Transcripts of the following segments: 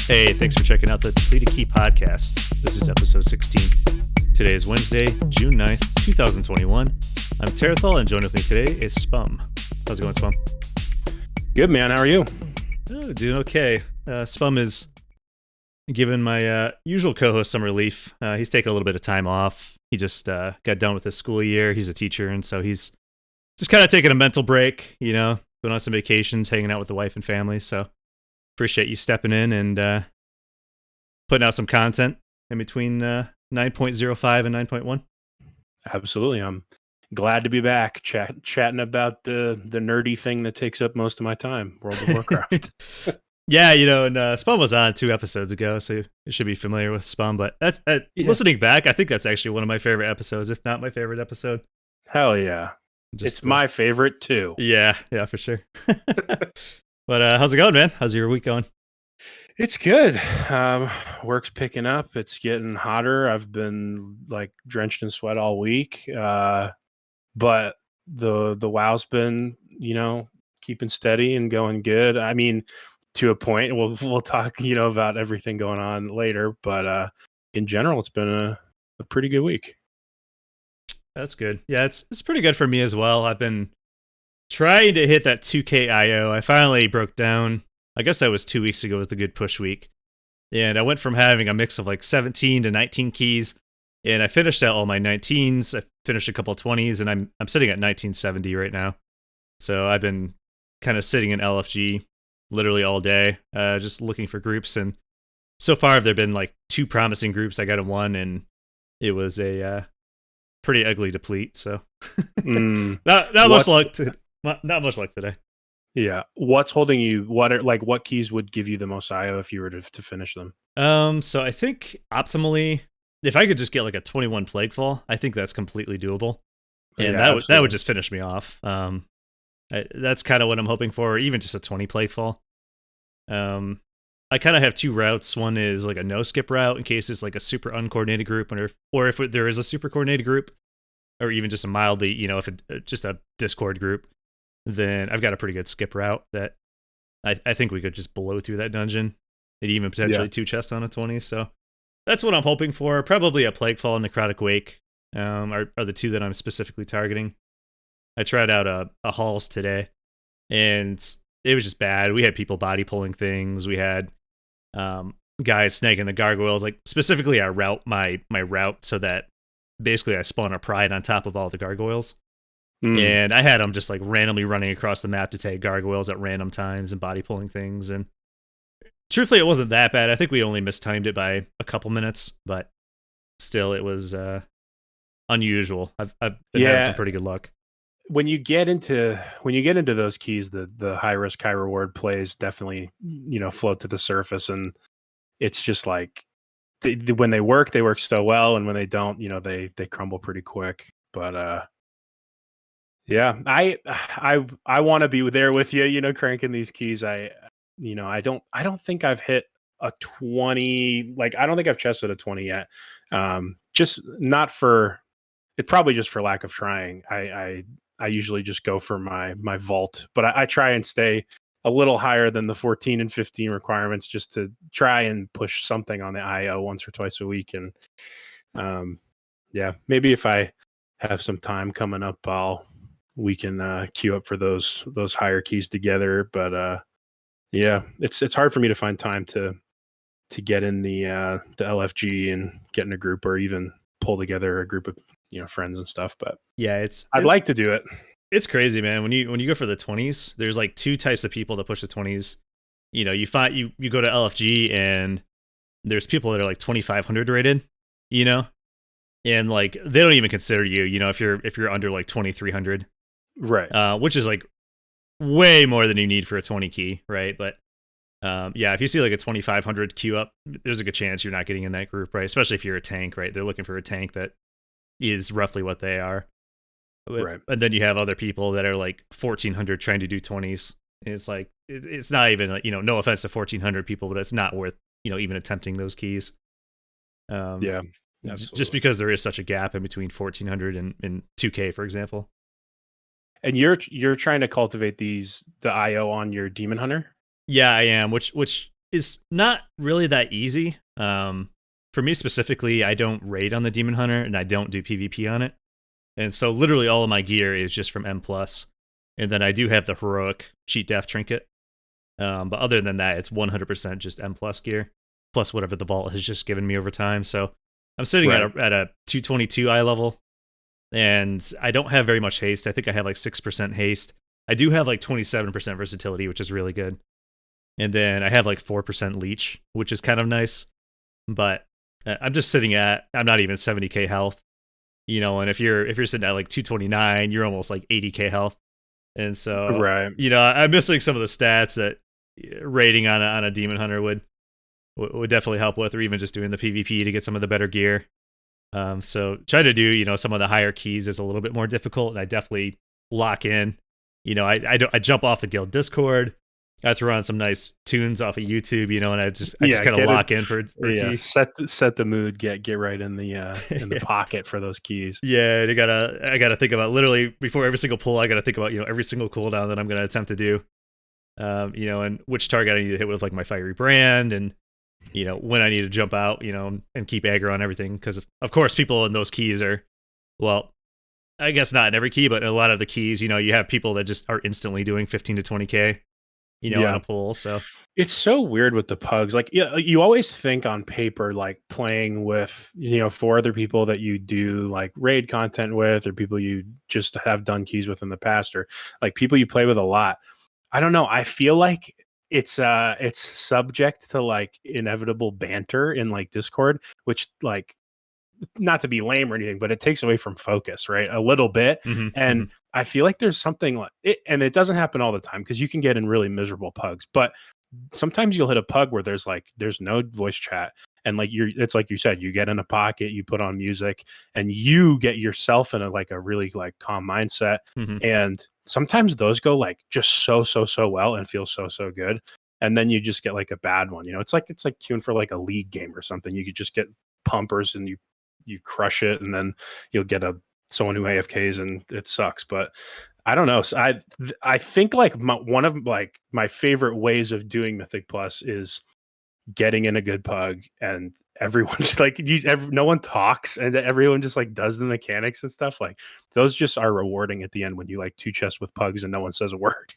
Hey, thanks for checking out the Depleted Key podcast. This is episode 16. Today is Wednesday, June 9th, 2021. I'm Tarithal, and joining with me today is Spum. How's it going, Spum? Good, man. How are you? Oh, doing okay. Spum is giving my usual co-host some relief. He's taking a little bit of time off. He just got done with his school year. He's a teacher, and so he's just kind of taking a mental break, you know, going on some vacations, hanging out with the wife and family. So appreciate you stepping in and putting out some content in between 9.05 and 9.1. Absolutely. I'm glad to be back chatting about the nerdy thing that takes up most of my time, World of Warcraft. Yeah, you know, and Spum was on 2 episodes ago, so you should be familiar with Spum. But that's listening back, I think that's actually one of my favorite episodes, if not my favorite episode. Hell yeah. It's my favorite too. Yeah, for sure. But how's it going, man? How's your week going? It's good. Work's picking up. It's getting hotter. I've been like drenched in sweat all week. But the WoW's been, keeping steady and going good. I mean, to a point. We'll talk, about everything going on later. But in general, it's been a pretty good week. That's good. Yeah, it's pretty good for me as well. I've been trying to hit that 2K IO. I finally broke down. I guess that was 2 weeks ago was the good push week. And I went from having a mix of like 17 to 19 keys. And I finished out all my 19s. I finished a couple of 20s, and I'm sitting at 1970 right now. So I've been kind of sitting in LFG literally all day, just looking for groups. And so far, there have been like 2 promising groups. I got in one, and it was a pretty ugly deplete. So not much luck today. Yeah. What's holding you? What keys would give you the most IO if you were to finish them? So I think optimally, if I could just get like a 21 Plaguefall, I think that's completely doable. And that would just finish me off. That's kind of what I'm hoping for, or even just a 20 Plaguefall. I kind of have 2 routes. One is like a no skip route in case it's like a super uncoordinated group, or if there is a super coordinated group, or even just a mildly, if just a Discord group, then I've got a pretty good skip route that I think we could just blow through that dungeon. Maybe even potentially 2 chests on a 20. So that's what I'm hoping for. Probably a Plaguefall and Necrotic Wake are the 2 that I'm specifically targeting. I tried out a Halls today, and it was just bad. We had people body pulling things. We had guys snagging the gargoyles. Like specifically, I route my route so that basically I spawn a pride on top of all the gargoyles. And I had them just like randomly running across the map to take gargoyles at random times and body pulling things. And truthfully, it wasn't that bad. I think we only mistimed it by a couple minutes, but still, it was unusual. I've been having some pretty good luck. When you get into those keys, the high risk, high reward plays definitely float to the surface, and it's just like when they work so well, and when they don't, they crumble pretty quick. But yeah, I want to be there with you, cranking these keys. I don't think I've hit a 20. Like I don't think I've chested a 20 yet. Just not for it. Probably just for lack of trying. I usually just go for my vault, but I try and stay a little higher than the 14 and 15 requirements just to try and push something on the IO once or twice a week. And maybe if I have some time coming up, we can queue up for those higher keys together. But it's hard for me to find time to get in the LFG and get in a group, or even pull together a group of friends and stuff. But yeah, I'd like to do it. It's crazy, man. When you go for the 20s, there's like 2 types of people that push the 20s. You go to LFG, and there's people that are like 2,500 rated, and like they don't even consider you, if you're under like 2,300, right? Which is like way more than you need for a 20 key, right? But if you see like a 2,500 queue up, there's a good chance you're not getting in that group, right? Especially if you're a tank, right? They're looking for a tank that is roughly what they are. Right. And then you have other people that are like 1,400 trying to do 20s. And it's like, it's not even, no offense to 1,400 people, but it's not worth, even attempting those keys. Yeah. Absolutely. Just because there is such a gap in between 1,400 and 2K, for example. And you're trying to cultivate the IO on your Demon Hunter? Yeah, I am, which is not really that easy. For me specifically, I don't raid on the Demon Hunter, and I don't do PvP on it. And so literally all of my gear is just from M+. And then I do have the heroic cheat death trinket. But other than that, it's 100% just M+ gear, plus whatever the vault has just given me over time. So I'm sitting at a 222 eye level, and I don't have very much haste. I think I have like 6% haste. I do have like 27% versatility, which is really good. And then I have like 4% leech, which is kind of nice. But I'm just sitting at, I'm not even 70k health, and if you're sitting at like 229, you're almost like 80k health. And so, right. I'm missing some of the stats that raiding on a Demon Hunter would definitely help with, or even just doing the PvP to get some of the better gear. So try to do, some of the higher keys is a little bit more difficult, and I definitely lock in. I jump off the guild Discord. I throw on some nice tunes off of YouTube, and I just kind of lock in for keys. Set the mood, get right in the in the pocket for those keys. Yeah, I gotta think about, literally before every single pull, I gotta think about every single cooldown that I'm gonna attempt to do. And which target I need to hit with like my fiery brand, and when I need to jump out, and keep aggro on everything, because of course people in those keys are, well, I guess not in every key, but in a lot of the keys, you have people that just are instantly doing 15 to 20k. On a pull. So it's so weird with the pugs. Like, you always think on paper, like playing with, 4 other people that you do like raid content with, or people you just have done keys with in the past, or like people you play with a lot. I don't know. I feel like it's subject to like inevitable banter in like Discord, which, like, not to be lame or anything, but it takes away from focus, right? A little bit. And I feel like there's something like it, and it doesn't happen all the time, because you can get in really miserable pugs, but sometimes you'll hit a pug where there's no voice chat, and like it's like you said, you get in a pocket, you put on music, and you get yourself in a really like calm mindset. And sometimes those go like just so well and feel so good. And then you just get like a bad one. It's like queuing for like a league game or something. You could just get pumpers and you crush it, and then you'll get someone who AFKs and it sucks. But I don't know. So I think like one of like my favorite ways of doing Mythic Plus is getting in a good pug, and everyone just like no one talks, and everyone just like does the mechanics and stuff. Like, those just are rewarding at the end, when you like 2 chests with pugs and no one says a word.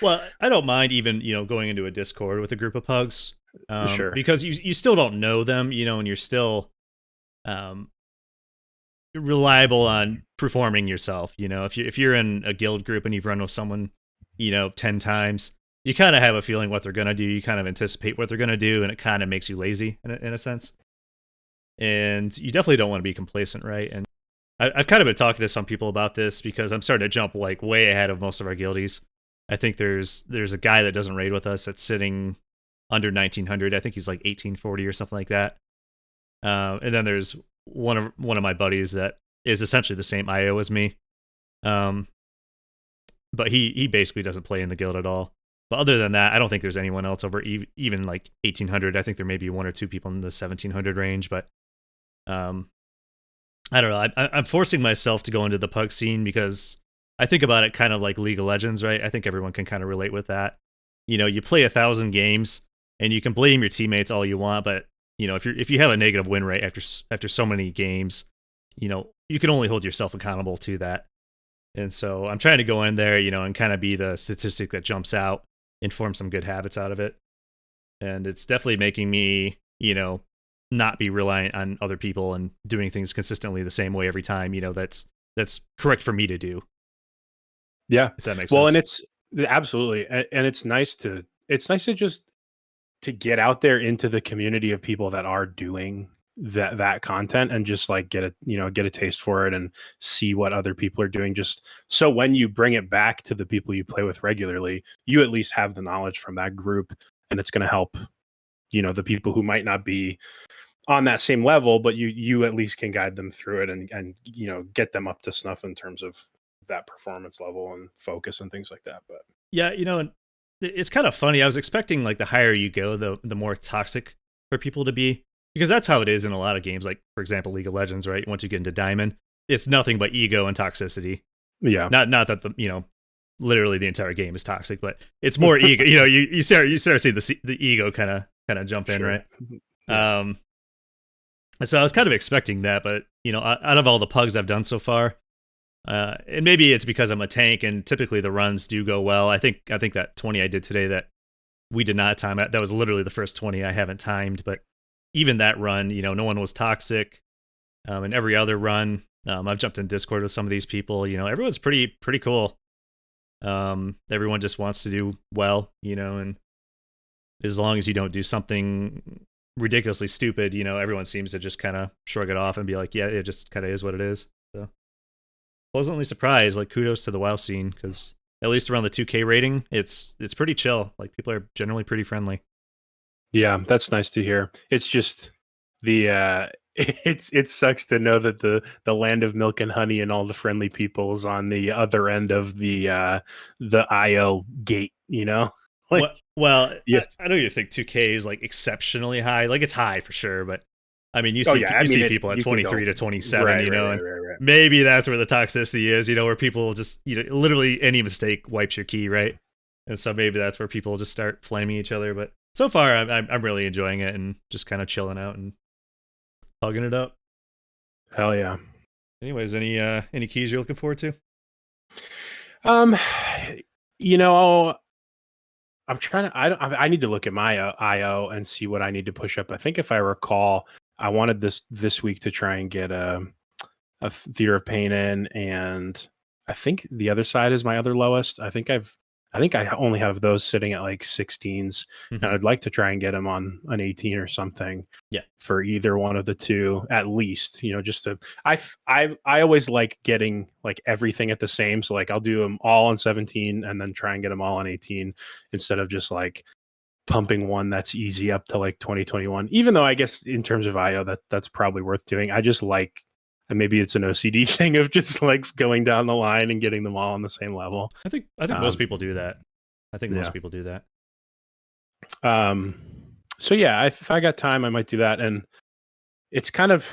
Well, I don't mind even going into a Discord with a group of pugs, sure, because you still don't know them, and you're still reliable on performing yourself. If you're in a guild group and you've run with someone 10 times, you kind of have a feeling what they're going to do. You kind of anticipate what they're going to do, and it kind of makes you lazy in a sense. And you definitely don't want to be complacent, right? And I've kind of been talking to some people about this, because I'm starting to jump like way ahead of most of our guildies. I think there's a guy that doesn't raid with us that's sitting under 1900. I think he's like 1840 or something like that. And then there's one of my buddies that is essentially the same IO as me. But he basically doesn't play in the guild at all. But other than that, I don't think there's anyone else over even like 1800. I think there may be 1 or 2 people in the 1700 range, but I don't know. I'm forcing myself to go into the pug scene, because I think about it kind of like League of Legends, right? I think everyone can kind of relate with that. You play 1,000 games, and you can blame your teammates all you want, but if you have a negative win rate after so many games, you can only hold yourself accountable to that. And so I'm trying to go in there, and kind of be the statistic that jumps out and form some good habits out of it. And it's definitely making me, not be reliant on other people and doing things consistently the same way every time. That's correct for me to do. Yeah, if that makes sense. Well, and it's absolutely, and it's nice to just to get out there into the community of people that are doing that content, and just like get a taste for it, and see what other people are doing, just so when you bring it back to the people you play with regularly, you at least have the knowledge from that group, and it's going to help the people who might not be on that same level, but you at least can guide them through it, and get them up to snuff in terms of that performance level and focus and things like that. But yeah, it's kind of funny. I was expecting like the higher you go, the more toxic for people to be, because that's how it is in a lot of games. Like, for example, League of Legends, right? Once you get into Diamond, it's nothing but ego and toxicity. Yeah. Not that literally the entire game is toxic, but it's more ego. You know, you start to see the ego kind of jump in, right? Yeah. And so I was kind of expecting that, but you know, out of all the pugs I've done so far, and maybe it's because I'm a tank, and typically the runs do go well. I think that 20 I did today that we did not time that was literally the first 20 I haven't timed, but even that run, you know, no one was toxic. And every other run, I've jumped in Discord with some of these people. You know, everyone's pretty cool. Everyone just wants to do well, you know, and as long as you don't do something ridiculously stupid, you know, everyone seems to just kind of shrug it off and be like, yeah, it just kind of is what it is. So pleasantly surprised, like kudos to the WoW scene, because at least around the 2K rating, it's pretty chill. Like people are generally pretty friendly. Yeah, that's nice to hear. It's just the it sucks to know that the land of milk and honey and all the friendly people is on the other end of the IO gate, you know? Like Well, yes. I know you think 2K is like exceptionally high. Like it's high for sure, but I mean, Oh yeah, I you mean see people at you can 23 go to 27, right, you right, know, right, and right, right. maybe that's where the toxicity is, you know, where people just, you know, literally any mistake wipes your key, right? And so maybe that's where people just start flaming each other. But so far, I'm really enjoying it and just kind of chilling out and hugging it up. Hell yeah. Anyways, any keys you're looking forward to? Um, you know, I'm trying to. I need to look at my IO and see what I need to push up. I think if I recall, I wanted this week to try and get a Theater of Pain in, and I think the other side is my other lowest. I think I only have those sitting at like 16s, and I'd like to try and get them on an 18 or something. Yeah. For either one of the two, at least, you know, just to. I always like getting like everything at the same. So like I'll do them all on 17 and then try and get them all on 18 instead of just like pumping one that's easy up to like 2021. Even though I guess in terms of IO that's probably worth doing. I just like, and maybe it's an OCD thing of just like going down the line and getting them all on the same level. I think most people do that. I think Yeah. most people do that. So yeah, if I got time, I might do that. And it's kind of,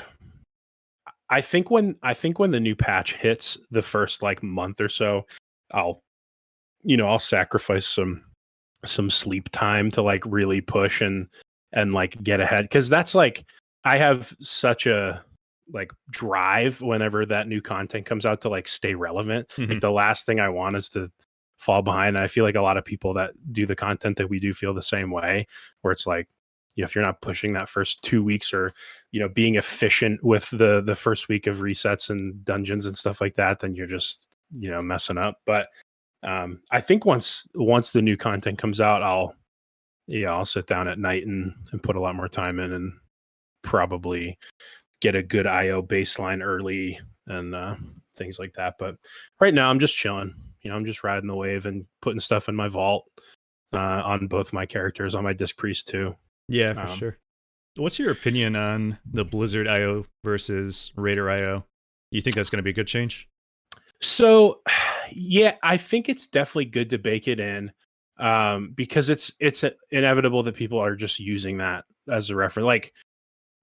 I think when the new patch hits the first like month or so, I'll I'll sacrifice some sleep time to like really push and like get ahead, because that's like I have such a like drive whenever that new content comes out to like stay relevant. Like the last thing I want is to fall behind. And I feel like a lot of people that do the content that we do feel the same way, where it's like, you know, if you're not pushing that first 2 weeks or, you know, being efficient with the first week of resets and dungeons and stuff like that, then you're just, you know, messing up. But I think once the new content comes out, I'll sit down at night and put a lot more time in and probably get a good IO baseline early and things like that. But right now I'm just chilling. You know, I'm just riding the wave and putting stuff in my vault on both my characters, on my Disc Priest too. Yeah, for sure. What's your opinion on the Blizzard IO versus Raider IO? You think that's going to be a good change? So, yeah, I think it's definitely good to bake it in because it's inevitable that people are just using that as a reference. Like,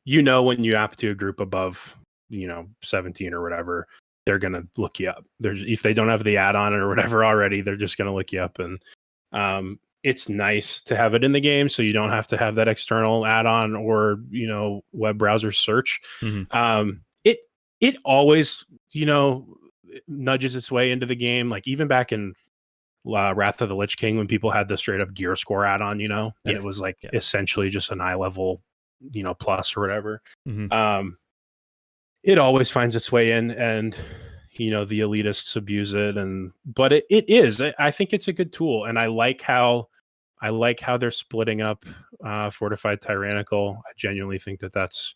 you know, when you app to a group above, you know, 17 or whatever, they're going to look you up. If they don't have the add-on or whatever already, they're just going to look you up. And it's nice to have it in the game so you don't have to have that external add-on or, you know, web browser search. It always, you know, nudges its way into the game. Like even back in Wrath of the Lich King, when people had the straight up gear score add-on, you know, and it was like essentially just an eye level, you know, plus or whatever. It always finds its way in, and you know, the elitists abuse it, but it is. I think it's a good tool, and I like how they're splitting up Fortified Tyrannical. I genuinely think that's,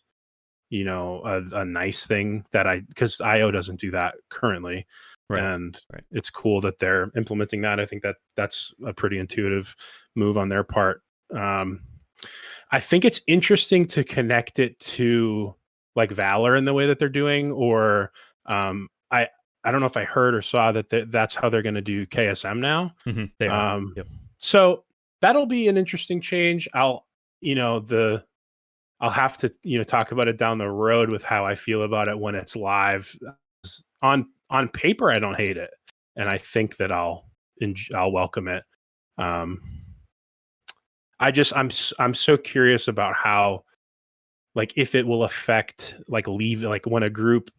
you know, a nice thing because IO doesn't do that currently. And it's cool that they're implementing that. I think that's a pretty intuitive move on their part. I think it's interesting to connect it to like Valor in the way that they're doing, or I don't know if I heard or saw that that's how they're going to do KSM now. They are. So that'll be an interesting change. I'll have to, you know, talk about it down the road with how I feel about it when it's live. On paper, I don't hate it, and I think that I'll I'll welcome it. I'm so curious about how, like, if it will affect like when a group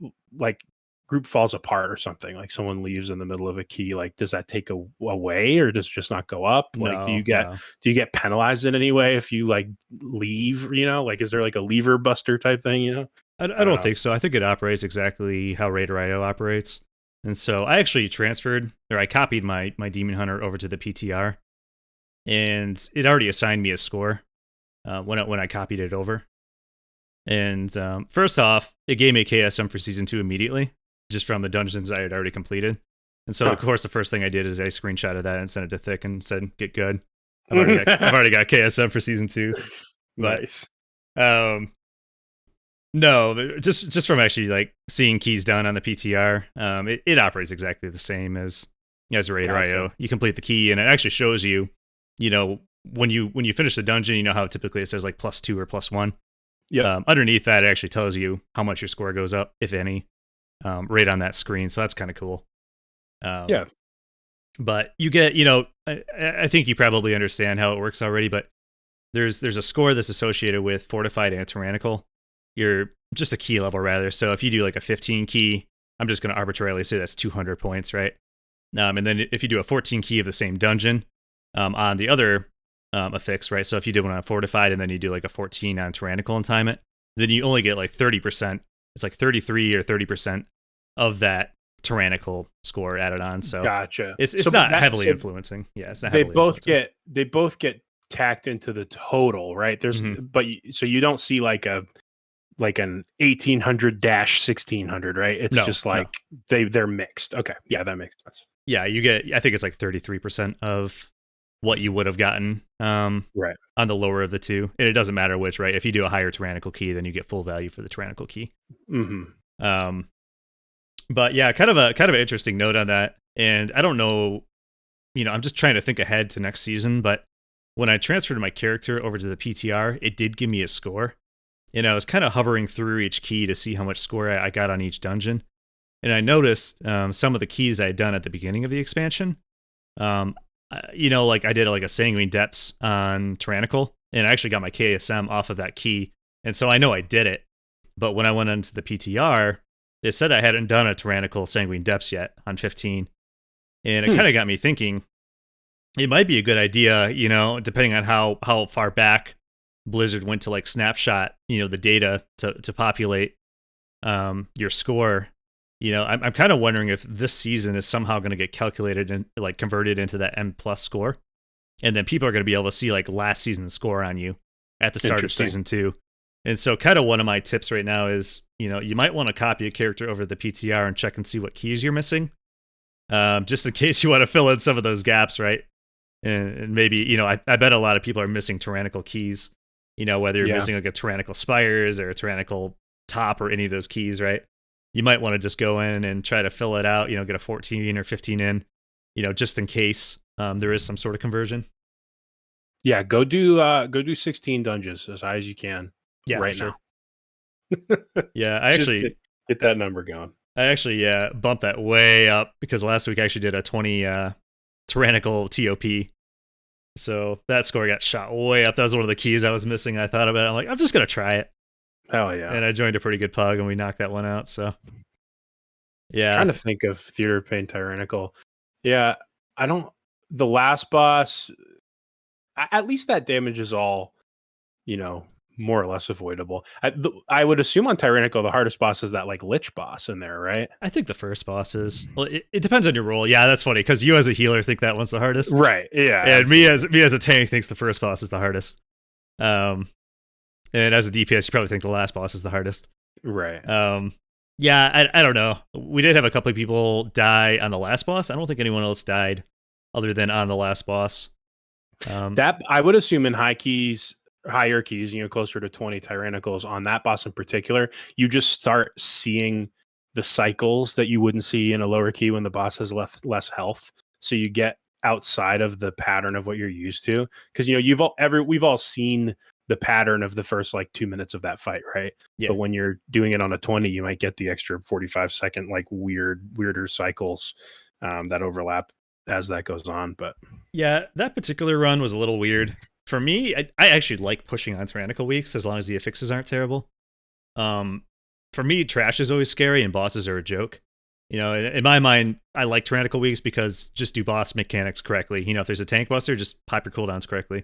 falls apart or something, like someone leaves in the middle of a key, like does that take away, or does it just not go up? Like do you No. get penalized in any way if you like leave, like is there like a lever buster type thing, I I don't don't know. think so. I think it operates exactly how Raider.io operates. And so I actually transferred, or I copied my Demon Hunter over to the PTR, and it already assigned me a score when I copied it over. And first off, it gave me a KSM for season 2 immediately, just from the dungeons I had already completed. And so, of course, the first thing I did is I screenshotted that and sent it to Thick and said, "Get good. I've already got KSM for season 2." But Nice. no, just from actually like seeing keys down on the PTR, it operates exactly the same as Raider.io. Gotcha. You complete the key, and it actually shows you, when you finish the dungeon, you know how typically it says like +2 or +1. Yep. Underneath that, it actually tells you how much your score goes up, if any, right on that screen. So that's kind of cool. Yeah. But you get, I think you probably understand how it works already, but there's a score that's associated with Fortified and Tyrannical. You're just a key level, rather. So if you do like a 15 key, I'm just going to arbitrarily say that's 200 points, right? And then if you do a 14 key of the same dungeon on the other affix, right? So if you do one on Fortified and then you do like a 14 on Tyrannical and time it, then you only get like 30%. It's like 33 or 30% of that Tyrannical score added on. So Gotcha. it's not heavily influencing. Yeah, it's not they heavily both influencing. they both get tacked into the total, right? Mm-hmm. So you don't see like an 1800-1600, right? It's just like they're mixed. Okay. Yeah, that makes sense. Yeah, you get, I think it's like 33% of what you would have gotten right on the lower of the two. And it doesn't matter which, right? If you do a higher Tyrannical key, then you get full value for the Tyrannical key. Mm-hmm. But yeah, kind of an interesting note on that. And I don't know, I'm just trying to think ahead to next season, but when I transferred my character over to the PTR, it did give me a score. And I was kind of hovering through each key to see how much score I got on each dungeon. And I noticed some of the keys I had done at the beginning of the expansion. Like I did like a Sanguine Depths on Tyrannical, and I actually got my KSM off of that key. And so I know I did it. But when I went into the PTR, it said I hadn't done a Tyrannical Sanguine Depths yet on 15. And it kind of got me thinking, it might be a good idea, depending on how far back Blizzard went to like snapshot, the data to populate your score. I'm kind of wondering if this season is somehow going to get calculated and like converted into that M+ score, and then people are going to be able to see like last season's score on you at the start of season 2. And so, kind of one of my tips right now is, you might want to copy a character over the PTR and check and see what keys you're missing, just in case you want to fill in some of those gaps, right? And maybe, I bet a lot of people are missing Tyrannical keys. Whether you're missing like a Tyrannical Spires or a Tyrannical Top or any of those keys, right? You might want to just go in and try to fill it out, get a 14 or 15 in, just in case there is some sort of conversion. Yeah, go do 16 dungeons as high as you can right now. Yeah, I actually get that number going. I actually bumped that way up because last week I actually did a 20 Tyrannical TOP. So that score got shot way up. That was one of the keys I was missing. I thought about it. I'm like, I'm just going to try it. Hell yeah. And I joined a pretty good pug and we knocked that one out. So yeah. Trying to think of Theater of Pain Tyrannical. Yeah, the last boss, at least that damage is all, more or less avoidable. I would assume on Tyrannical, the hardest boss is that like Lich boss in there, right? I think the first boss is. Well, it depends on your role. Yeah, that's funny because you as a healer think that one's the hardest, right? Yeah, and absolutely. me as a tank thinks the first boss is the hardest. And as a DPS, you probably think the last boss is the hardest, right? Yeah, I don't know. We did have a couple of people die on the last boss. I don't think anyone else died other than on the last boss. That I would assume in higher keys, closer to 20 Tyrannicals on that boss in particular, you just start seeing the cycles that you wouldn't see in a lower key when the boss has less health. So you get outside of the pattern of what you're used to, because we've all seen the pattern of the first like 2 minutes of that fight, right? Yeah. But when you're doing it on a 20, you might get the extra 45-second like weirder cycles that overlap. as that goes on. But yeah, that particular run was a little weird for me. I actually like pushing on tyrannical weeks as long as the affixes aren't terrible. For me, trash is always scary and bosses are a joke. You know, in my mind, I like tyrannical weeks because just do boss mechanics correctly. You know, if there's a tank buster, just pop your cooldowns correctly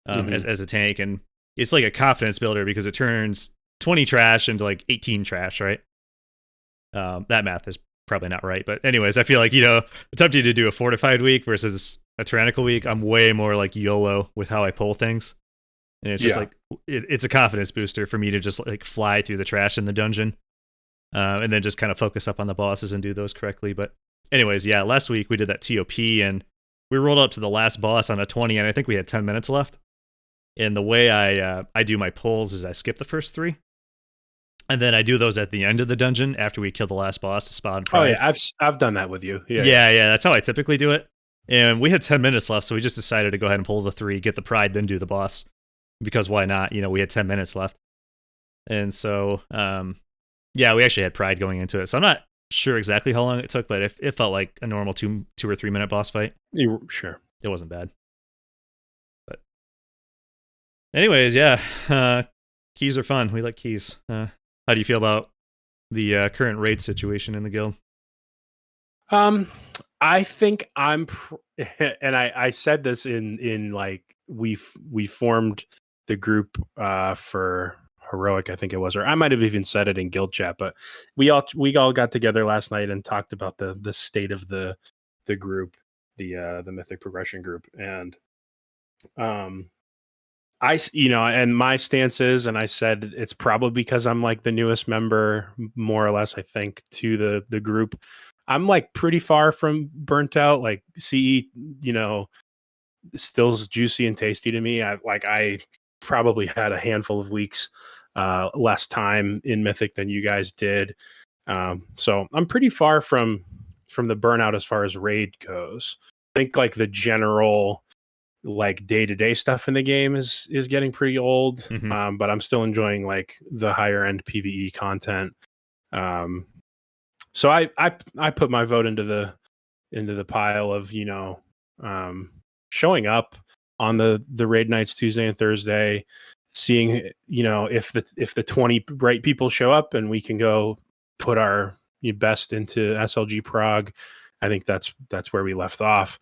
as a tank, and it's like a confidence builder because it turns 20 trash into like 18 trash, right? That math is probably not right, but anyways, I feel like, you know, it's up to you to do a fortified week versus a tyrannical week. I'm way more like YOLO with how I pull things, and it's just like it's a confidence booster for me to just like fly through the trash in the dungeon, and then just kind of focus up on the bosses and do those correctly. But anyways, yeah, last week we did that TOP and we rolled up to the last boss on a 20, and I think we had 10 minutes left. And the way I do my pulls is I skip the first 3. And then I do those at the end of the dungeon after we kill the last boss to spawn pride. Oh yeah, I've done that with you. Yeah, that's how I typically do it. And we had 10 minutes left, so we just decided to go ahead and pull the 3, get the pride, then do the boss. Because why not? You know, we had 10 minutes left. And so, yeah, we actually had pride going into it. So I'm not sure exactly how long it took, but it felt like a normal 2 or 3 minute boss fight. Sure. It wasn't bad. But anyways, yeah, keys are fun. We like keys. How do you feel about the current raid situation in the guild? I think I'm, and I said this in like we formed the group for Heroic, I think it was, or I might have even said it in guild chat, but we all got together last night and talked about the state of the group, the Mythic Progression group, and and my stance is, and I said it's probably because I'm like the newest member, more or less, I think, to the group. I'm like pretty far from burnt out. Like CE, you know, still's juicy and tasty to me. I probably had a handful of weeks less time in Mythic than you guys did. So I'm pretty far from the burnout as far as raid goes. I think like the general like day-to-day stuff in the game is getting pretty old. Mm-hmm. But I'm still enjoying like the higher end PvE content. So I put my vote into the pile of, you know, showing up on the raid nights Tuesday and Thursday, seeing, you know, if the 20 right people show up and we can go put our best into SLG Prague. I think that's where we left off.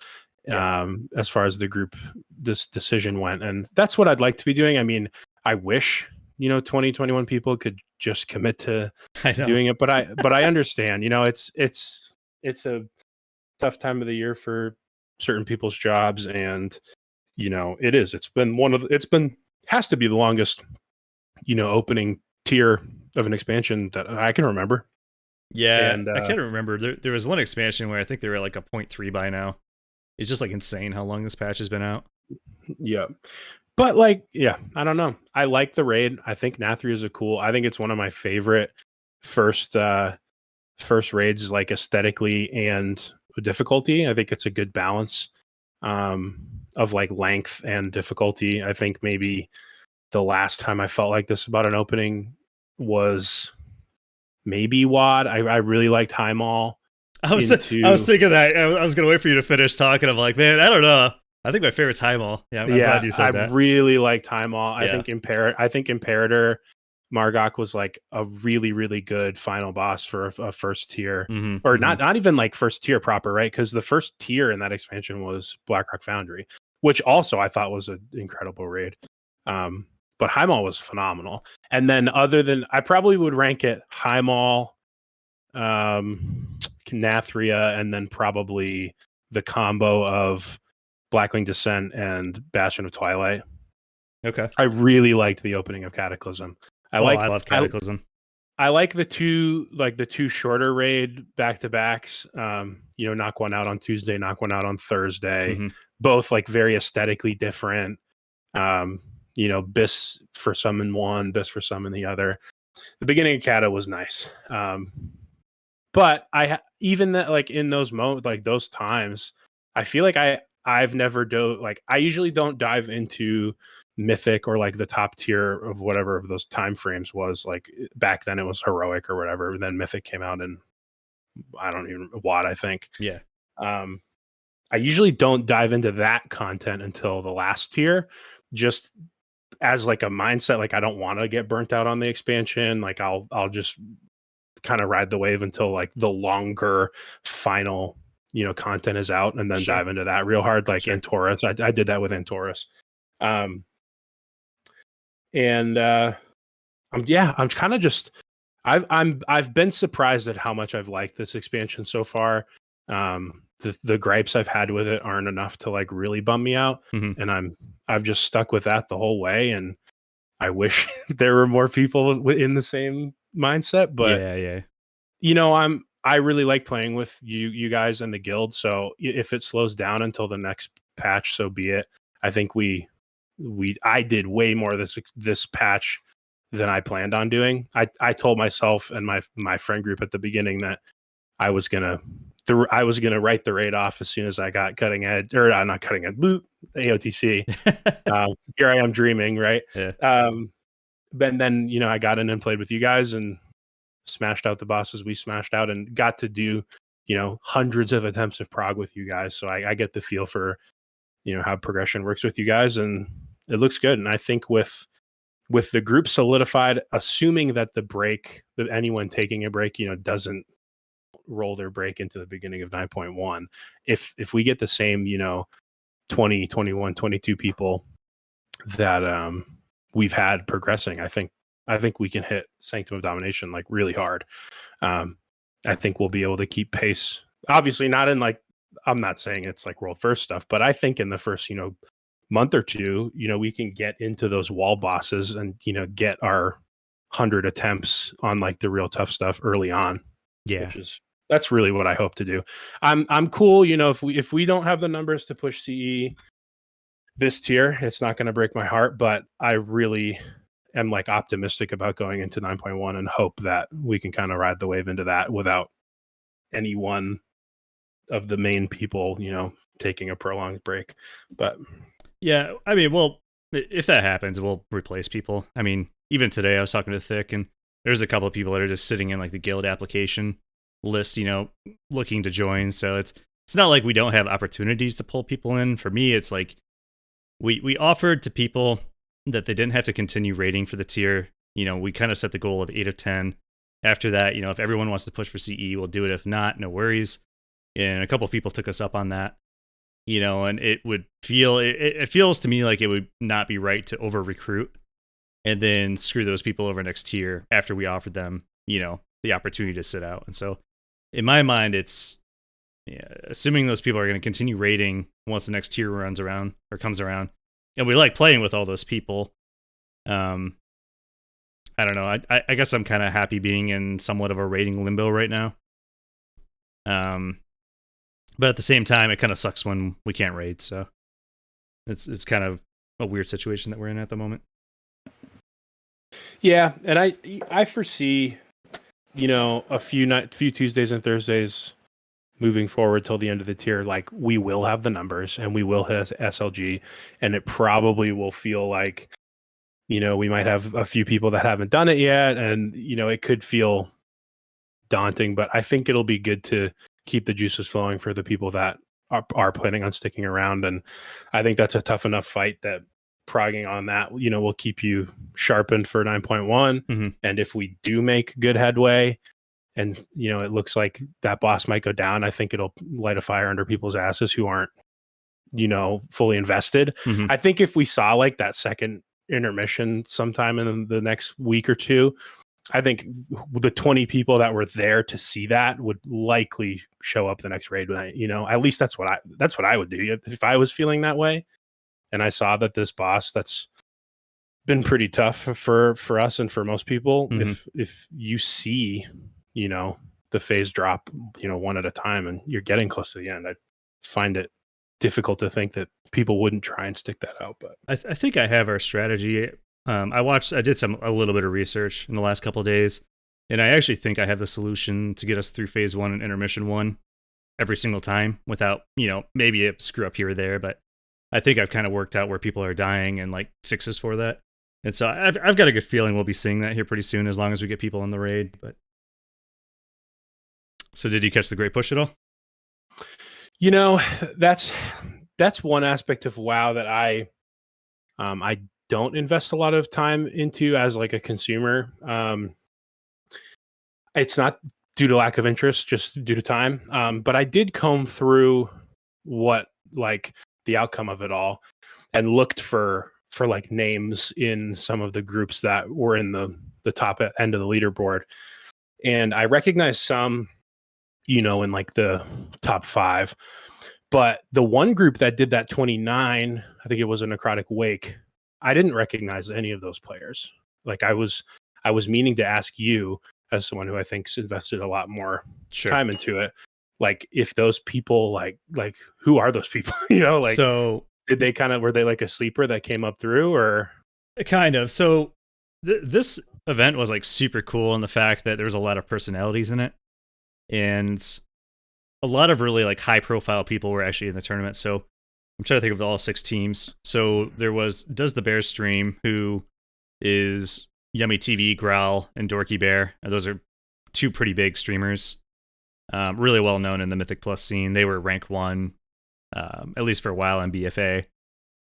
As far as the group this decision went, and that's what I'd like to be doing. I mean, I wish, you know, 2021 people could just commit to doing it, but I understand, you know, it's a tough time of the year for certain people's jobs, and you know, it's been has to be the longest, you know, opening tier of an expansion that I can remember. Yeah, and I can't remember. There was one expansion where I think they were at like a 0.3 by now. It's just like insane how long this patch has been out. Yeah. But like, yeah, I don't know. I like the raid. I think Nathria is I think it's one of my favorite first raids, like aesthetically and difficulty. I think it's a good balance of like length and difficulty. I think maybe the last time I felt like this about an opening was maybe WoD. I really liked High Mall. I was thinking that. I was gonna wait for you to finish talking. I'm like, man, I don't know. I think my favorite's High Mall. Yeah, I'm glad you said that. I really liked High Mall. I think Imperator Margok was like a really, really good final boss for a first tier, or not even like first tier proper, right? Because the first tier in that expansion was Blackrock Foundry, which also I thought was an incredible raid. But High Mall was phenomenal. And then I probably would rank it High Mall, Nathria, and then probably the combo of Blackwing Descent and Bastion of Twilight. Okay. I really liked the opening of Cataclysm. I love Cataclysm. I like the two shorter raid back-to-backs. You know, knock one out on Tuesday, knock one out on Thursday. Both like very aesthetically different. You know, Bis for some in one, Bis for some in the other. The beginning of Cata was nice. But even that, like in those like those times, I feel like I've never I usually don't dive into Mythic or like the top tier of whatever of those time frames was. Like back then it was Heroic or whatever. And then Mythic came out and I don't even WoD, I think. Yeah. I usually don't dive into that content until the last tier, just as like a mindset. Like I don't want to get burnt out on the expansion. Like I'll just kind of ride the wave until like the longer final, content is out, and then Sure. dive into that real hard. Like Sure. Antorus, I did that with Antorus. And I'm kind of just I've been surprised at how much I've liked this expansion so far. The gripes I've had with it aren't enough to like really bum me out, Mm-hmm. and I've just stuck with that the whole way. And I wish there were more people in the same mindset, but Yeah. I really like playing with you guys and the guild. So if it slows down until the next patch, so be it. I think I did way more this patch than I planned on doing. I told myself and my friend group at the beginning that I was gonna write the raid off as soon as I got cutting edge, or not cutting edge, boot AOTC. Here I am dreaming, right? Yeah. But then I got in and played with you guys and smashed out the bosses we smashed out, and got to do hundreds of attempts of prog with you guys. So I get the feel for how progression works with you guys, and it looks good. And I think with the group solidified, assuming that that anyone taking a break doesn't roll their break into the beginning of 9.1, if we get the same 20, 21, 22 people that we've had progressing, I think we can hit Sanctum of Domination like really hard. I think we'll be able to keep pace. Obviously not in like, I'm not saying it's like world first stuff, but I think in the first month or two, we can get into those wall bosses and get our 100 attempts on like the real tough stuff early on. Yeah. That's really what I hope to do. I'm cool, if we don't have the numbers to push CE this tier, it's not going to break my heart, but I really am like optimistic about going into 9.1 and hope that we can kind of ride the wave into that without any one of the main people, taking a prolonged break. But yeah, I mean, well, if that happens, we'll replace people. I mean, even today I was talking to Thick, and there's a couple of people that are just sitting in like the guild application list, looking to join. So it's not like we don't have opportunities to pull people in. For me, it's like we offered to people that they didn't have to continue rating for the tier. We kind of set the goal of 8 of 10. After that, if everyone wants to push for CE, we'll do it. If not, no worries. And a couple of people took us up on that. And it would feel, it feels to me like it would not be right to over recruit and then screw those people over next tier after we offered them, the opportunity to sit out. And so in my mind, it's assuming those people are going to continue rating once the next tier runs around or comes around. And we like playing with all those people. I don't know. I guess I'm kind of happy being in somewhat of a rating limbo right now. But at the same time, it kind of sucks when we can't raid. So it's kind of a weird situation that we're in at the moment. Yeah, and I foresee, a few Tuesdays and Thursdays moving forward till the end of the tier, like we will have the numbers and we will hit SLG, and it probably will feel like, we might have a few people that haven't done it yet, and it could feel daunting, but I think it'll be good to keep the juices flowing for the people that are planning on sticking around. And I think that's a tough enough fight that progging on that, will keep you sharpened for 9.1. Mm-hmm. And if we do make good headway and, it looks like that boss might go down, I think it'll light a fire under people's asses who aren't, fully invested. Mm-hmm. I think if we saw like that second intermission sometime in the next week or two, I think the 20 people that were there to see that would likely show up the next raid night. At least that's what I would do if I was feeling that way. And I saw that this boss that's been pretty tough for us and for most people. Mm-hmm. If you see, the phase drop, one at a time, and you're getting close to the end, I find it difficult to think that people wouldn't try and stick that out. But I think I have our strategy. I did a little bit of research in the last couple of days, and I actually think I have the solution to get us through phase 1 and intermission 1 every single time without, maybe a screw up here or there, but I think I've kind of worked out where people are dying and like fixes for that. And so I've got a good feeling we'll be seeing that here pretty soon, as long as we get people in the raid. But so did you catch the great push at all? You know, that's one aspect of WoW that I don't invest a lot of time into as like a consumer. It's not due to lack of interest, just due to time. But I did comb through what like the outcome of it all and looked for like names in some of the groups that were in the top end of the leaderboard. And I recognized some, in like the top 5. But the one group that did that 29, I think it was a Necrotic Wake, I didn't recognize any of those players. Like I was meaning to ask you, as someone who I think's invested a lot more time into it, like if those people like who are those people? Like So did they were they like a sleeper that came up through, or kind of. So this event was like super cool in the fact that there's a lot of personalities in it, and a lot of really like high profile people were actually in the tournament. So I'm trying to think of all 6 teams. So there was Does the Bear Stream, who is Yummy TV, Growl, and Dorky Bear. And those are 2 pretty big streamers, really well known in the Mythic Plus scene. They were rank 1, at least for a while on BFA,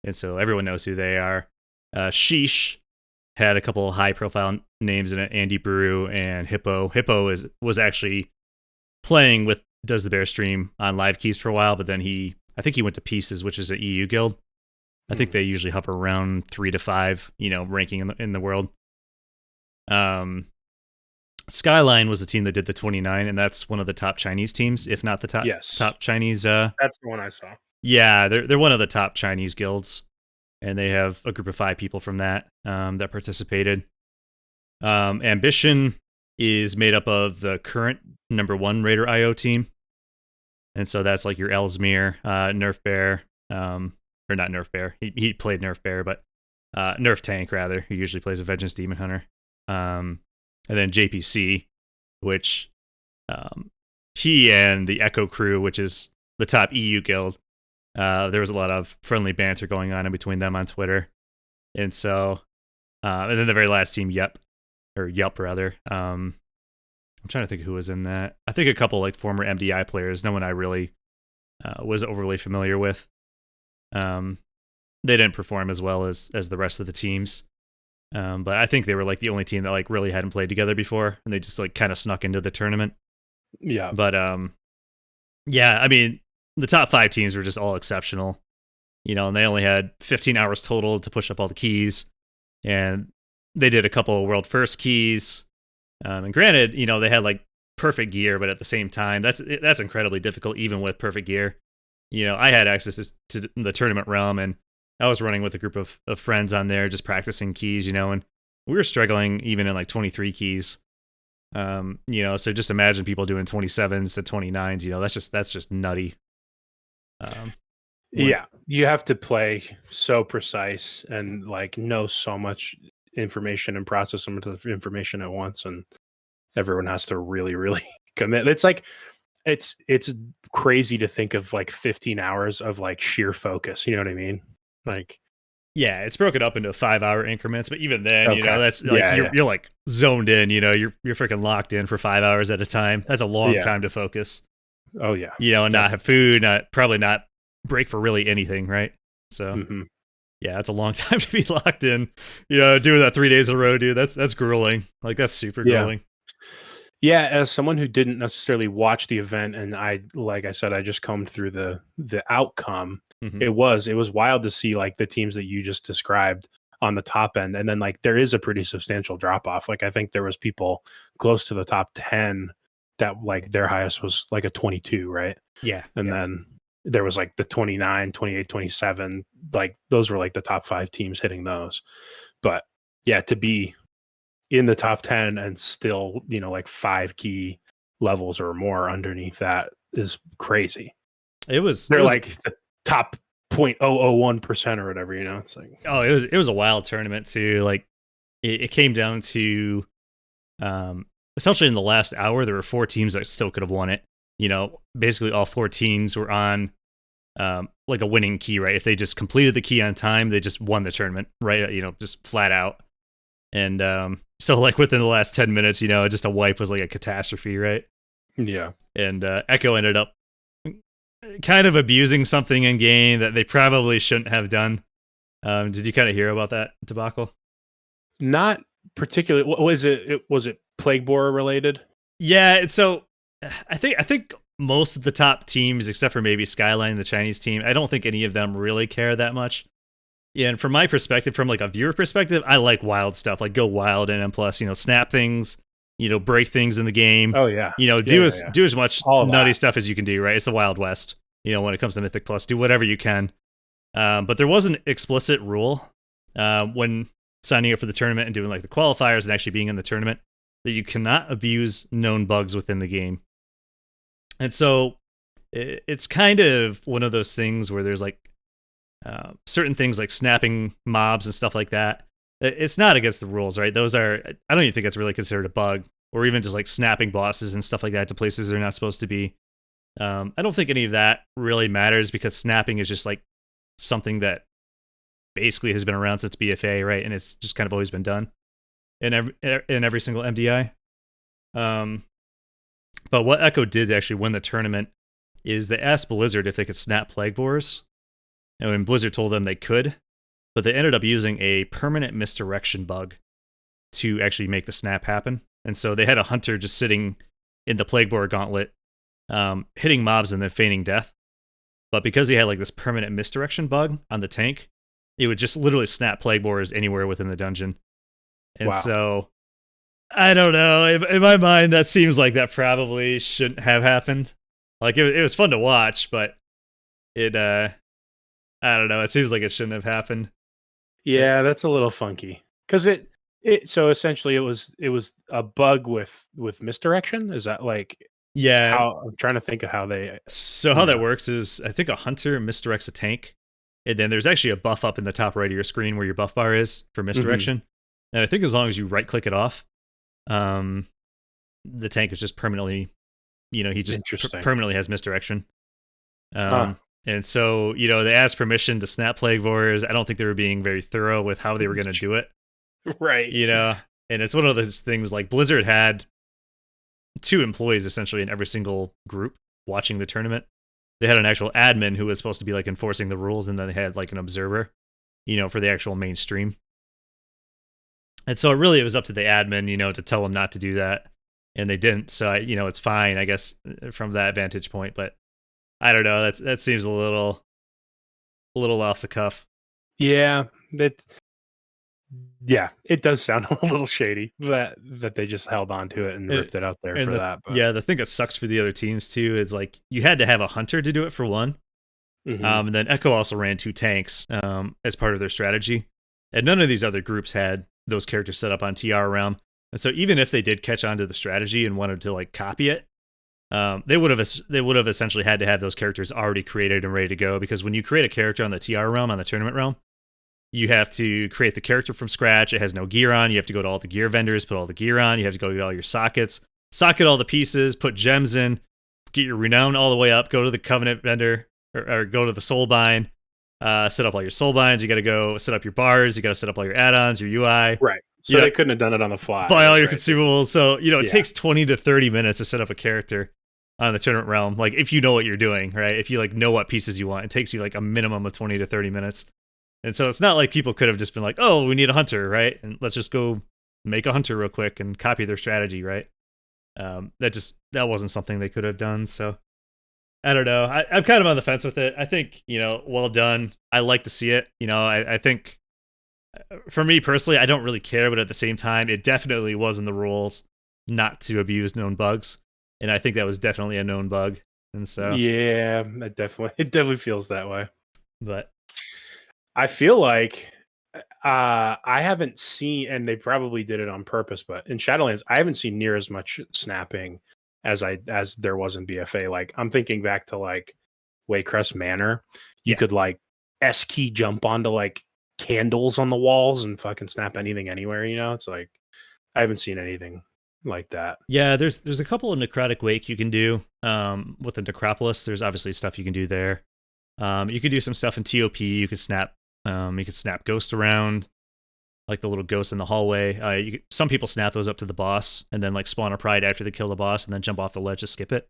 and so everyone knows who they are. Sheesh had a couple of high profile names in it: Andy Brew and Hippo. Hippo was actually playing with Does the Bear Stream on live keys for a while, but then I think he went to Pieces, which is an EU guild. I think they usually hover around 3 to 5, ranking in the world. Skyline was the team that did the 29, and that's one of the top Chinese teams, if not the top Chinese. That's the one I saw. Yeah, they're one of the top Chinese guilds, and they have a group of 5 people from that that participated. Ambition is made up of the current number 1 Raider IO team, and so that's like your Ellesmere, Nerf Bear, or not Nerf Bear. He played Nerf Bear, but Nerf Tank rather. He usually plays a Vengeance Demon Hunter. And then JPC, which he and the Echo Crew, which is the top EU guild, there was a lot of friendly banter going on in between them on Twitter. And so, and then the very last team, Yelp rather. I'm trying to think who was in that. I think a couple like former MDI players, no one I really was overly familiar with. They didn't perform as well as the rest of the teams. But I think they were like the only team that like really hadn't played together before, and they just like kind of snuck into the tournament. Yeah. But yeah, I mean, the top 5 teams were just all exceptional, and they only had 15 hours total to push up all the keys, and they did a couple of world first keys. And granted, they had like perfect gear, but at the same time, that's incredibly difficult even with perfect gear. I had access to the tournament realm, and I was running with a group of friends on there, just practicing keys, and we were struggling even in like 23 keys. So just imagine people doing 27s to 29s, that's just nutty. Yeah, you have to play so precise and like know so much information and process so much information at once, and everyone has to really, really commit. It's like it's crazy to think of like 15 hours of like sheer focus. You know what I mean? Like, yeah, it's broken up into 5-hour increments, but even then, that's like you're like zoned in. You're freaking locked in for 5 hours at a time. That's a long time to focus. Oh yeah, and not have food, probably not break for really anything, right? So yeah, it's a long time to be locked in. Doing that 3 days in a row, dude. That's grueling. Like that's super grueling. Yeah, as someone who didn't necessarily watch the event, and like I said, I just combed through the outcome. It was wild to see like the teams that you just described on the top end, and then like there is a pretty substantial drop off. Like I think there was people close to the top 10 that like their highest was like a 22, right? Yeah. And then there was like the 29, 28, 27, like those were like the top 5 teams hitting those. But yeah, to be in the top 10 and still, like 5 key levels or more underneath that is crazy. They're like the top 0.001% or whatever, it's like, oh, it was a wild tournament too. Like it came down to essentially in the last hour there were 4 teams that still could have won it. Basically all 4 teams were on like a winning key, right? If they just completed the key on time, they just won the tournament, right? Just flat out. And so like within the last 10 minutes, just a wipe was like a catastrophe, right? Yeah. And Echo ended up kind of abusing something in game that they probably shouldn't have done. Did you kind of hear about that debacle? Not particularly. What was it? Was it Plague Borer related? Yeah, so I think most of the top teams, except for maybe Skyline, the Chinese team, I don't think any of them really care that much. Yeah, and from my perspective, from like a viewer perspective, I like wild stuff, like go wild in M plus, snap things, break things in the game, Oh yeah, do yeah, as yeah. do as much All nutty that. stuff as you can do, right? It's the Wild West, when it comes to Mythic Plus, do whatever you can. But there was an explicit rule when signing up for the tournament and doing like the qualifiers and actually being in the tournament that you cannot abuse known bugs within the game. And so it's kind of one of those things where there's like certain things like snapping mobs and stuff like that. It's not against the rules, right? Those are, I don't even think it's really considered a bug, or even just like snapping bosses and stuff like that to places they're not supposed to be. I don't think any of that really matters because snapping is just like something that basically has been around since BFA, right? And it's just kind of always been done in every single MDI. But what Echo did to actually win the tournament is they asked Blizzard if they could snap Plague Borers. And when Blizzard told them they could, but they ended up using a permanent misdirection bug to actually make the snap happen. And so they had a hunter just sitting in the Plague Borer gauntlet, hitting mobs and then feigning death. But because he had like this permanent misdirection bug on the tank, it would just literally snap Plague Borers anywhere within the dungeon. And so, I don't know. In my mind, that seems like that probably shouldn't have happened. Like, it was fun to watch, but it, I don't know. It seems like it shouldn't have happened. Yeah, that's a little funky. Because so essentially it was a bug with misdirection. Is that like how I'm trying to think of how they So how that works is I think a hunter misdirects a tank, and then there's actually a buff up in the top right of your screen where your buff bar is for misdirection. And I think as long as you right click it off, the tank is just permanently, he just permanently has misdirection. And so, they asked permission to snap Plague Borers. I don't think they were being very thorough with how they were going to do it. Right. And it's one of those things like Blizzard had 2 employees essentially in every single group watching the tournament. They had an actual admin who was supposed to be like enforcing the rules, and then they had like an observer, for the actual mainstream. And so it was up to the admin, to tell them not to do that. And they didn't. So, it's fine, I guess, from that vantage point. But I don't know. That seems a little off the cuff. Yeah, it does sound a little shady that they just held on to it and ripped it out there for that. But. Yeah, the thing that sucks for the other teams too is like you had to have a hunter to do it for one. And then Echo also ran 2 tanks as part of their strategy. And none of these other groups had those characters set up on TR realm. And so even if they did catch on to the strategy and wanted to like copy it, they would have essentially had to have those characters already created and ready to go, because when you create a character on the TR realm, on the tournament realm, you have to create the character from scratch. It has no gear on. You have to go to all the gear vendors, put all the gear on. You have to go to all your sockets, socket all the pieces, put gems in, get your renown all the way up, go to the Covenant vendor or go to the Soulbind, set up all your Soulbinds. You got to go set up your bars. You got to set up all your add-ons, your UI. Right. So they couldn't have done it on the fly. Buy all your consumables. So, it takes 20 to 30 minutes to set up a character on the tournament realm. Like, if you know what you're doing, right? If you, like, know what pieces you want, it takes you, like, a minimum of 20 to 30 minutes. And so it's not like people could have just been like, oh, we need a hunter, right? And let's just go make a hunter real quick and copy their strategy, right? That wasn't something they could have done. So, I don't know. I'm kind of on the fence with it. I think, well done. I like to see it. I think... For me personally, I don't really care, but at the same time, it definitely was in the rules not to abuse known bugs, and I think that was definitely a known bug. And so, yeah, it definitely feels that way. But I feel like I haven't seen, and they probably did it on purpose, but in Shadowlands, I haven't seen near as much snapping as there was in BFA. Like, I'm thinking back to like Waycrest Manor, you could like S key jump onto like candles on the walls and fucking snap anything anywhere. It's like I haven't seen anything like that. Yeah, there's a couple of Necrotic Wake you can do with the Necropolis. There's obviously stuff you can do there. You could do some stuff in TOP. You could snap Ghost around, like the little ghosts in the hallway. Some people snap those up to the boss and then like spawn a pride after they kill the boss and then jump off the ledge to skip it.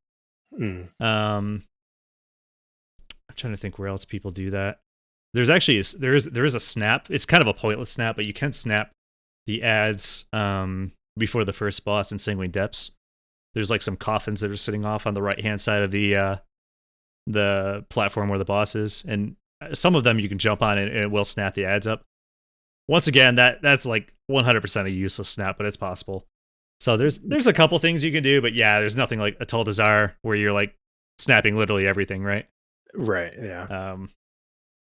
I'm trying to think where else people do that. There's actually there is a snap. It's kind of a pointless snap, but you can snap the ads before the first boss in Sanguine Depths. There's like some coffins that are sitting off on the right hand side of the platform where the boss is, and some of them you can jump on and it will snap the ads up. Once again, that's like 100% a useless snap, but it's possible. So there's a couple things you can do, but yeah, there's nothing like Atul Dazar where you're like snapping literally everything, right? Right. Yeah.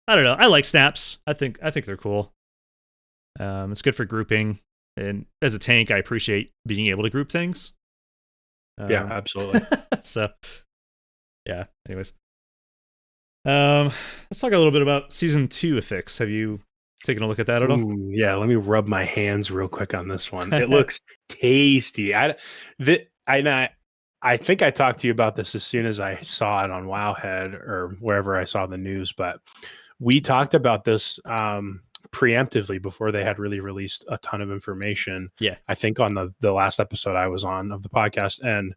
I don't know. I like snaps. I think they're cool. It's good for grouping, and as a tank, I appreciate being able to group things. Yeah, absolutely. So, yeah. Anyways, let's talk a little bit about Season 2 affix. Have you taken a look at that at all? Yeah, let me rub my hands real quick on this one. It looks tasty. I think I talked to you about this as soon as I saw it on Wowhead or wherever I saw the news, but we talked about this preemptively before they had really released a ton of information. Yeah. I think on the last episode I was on of the podcast, and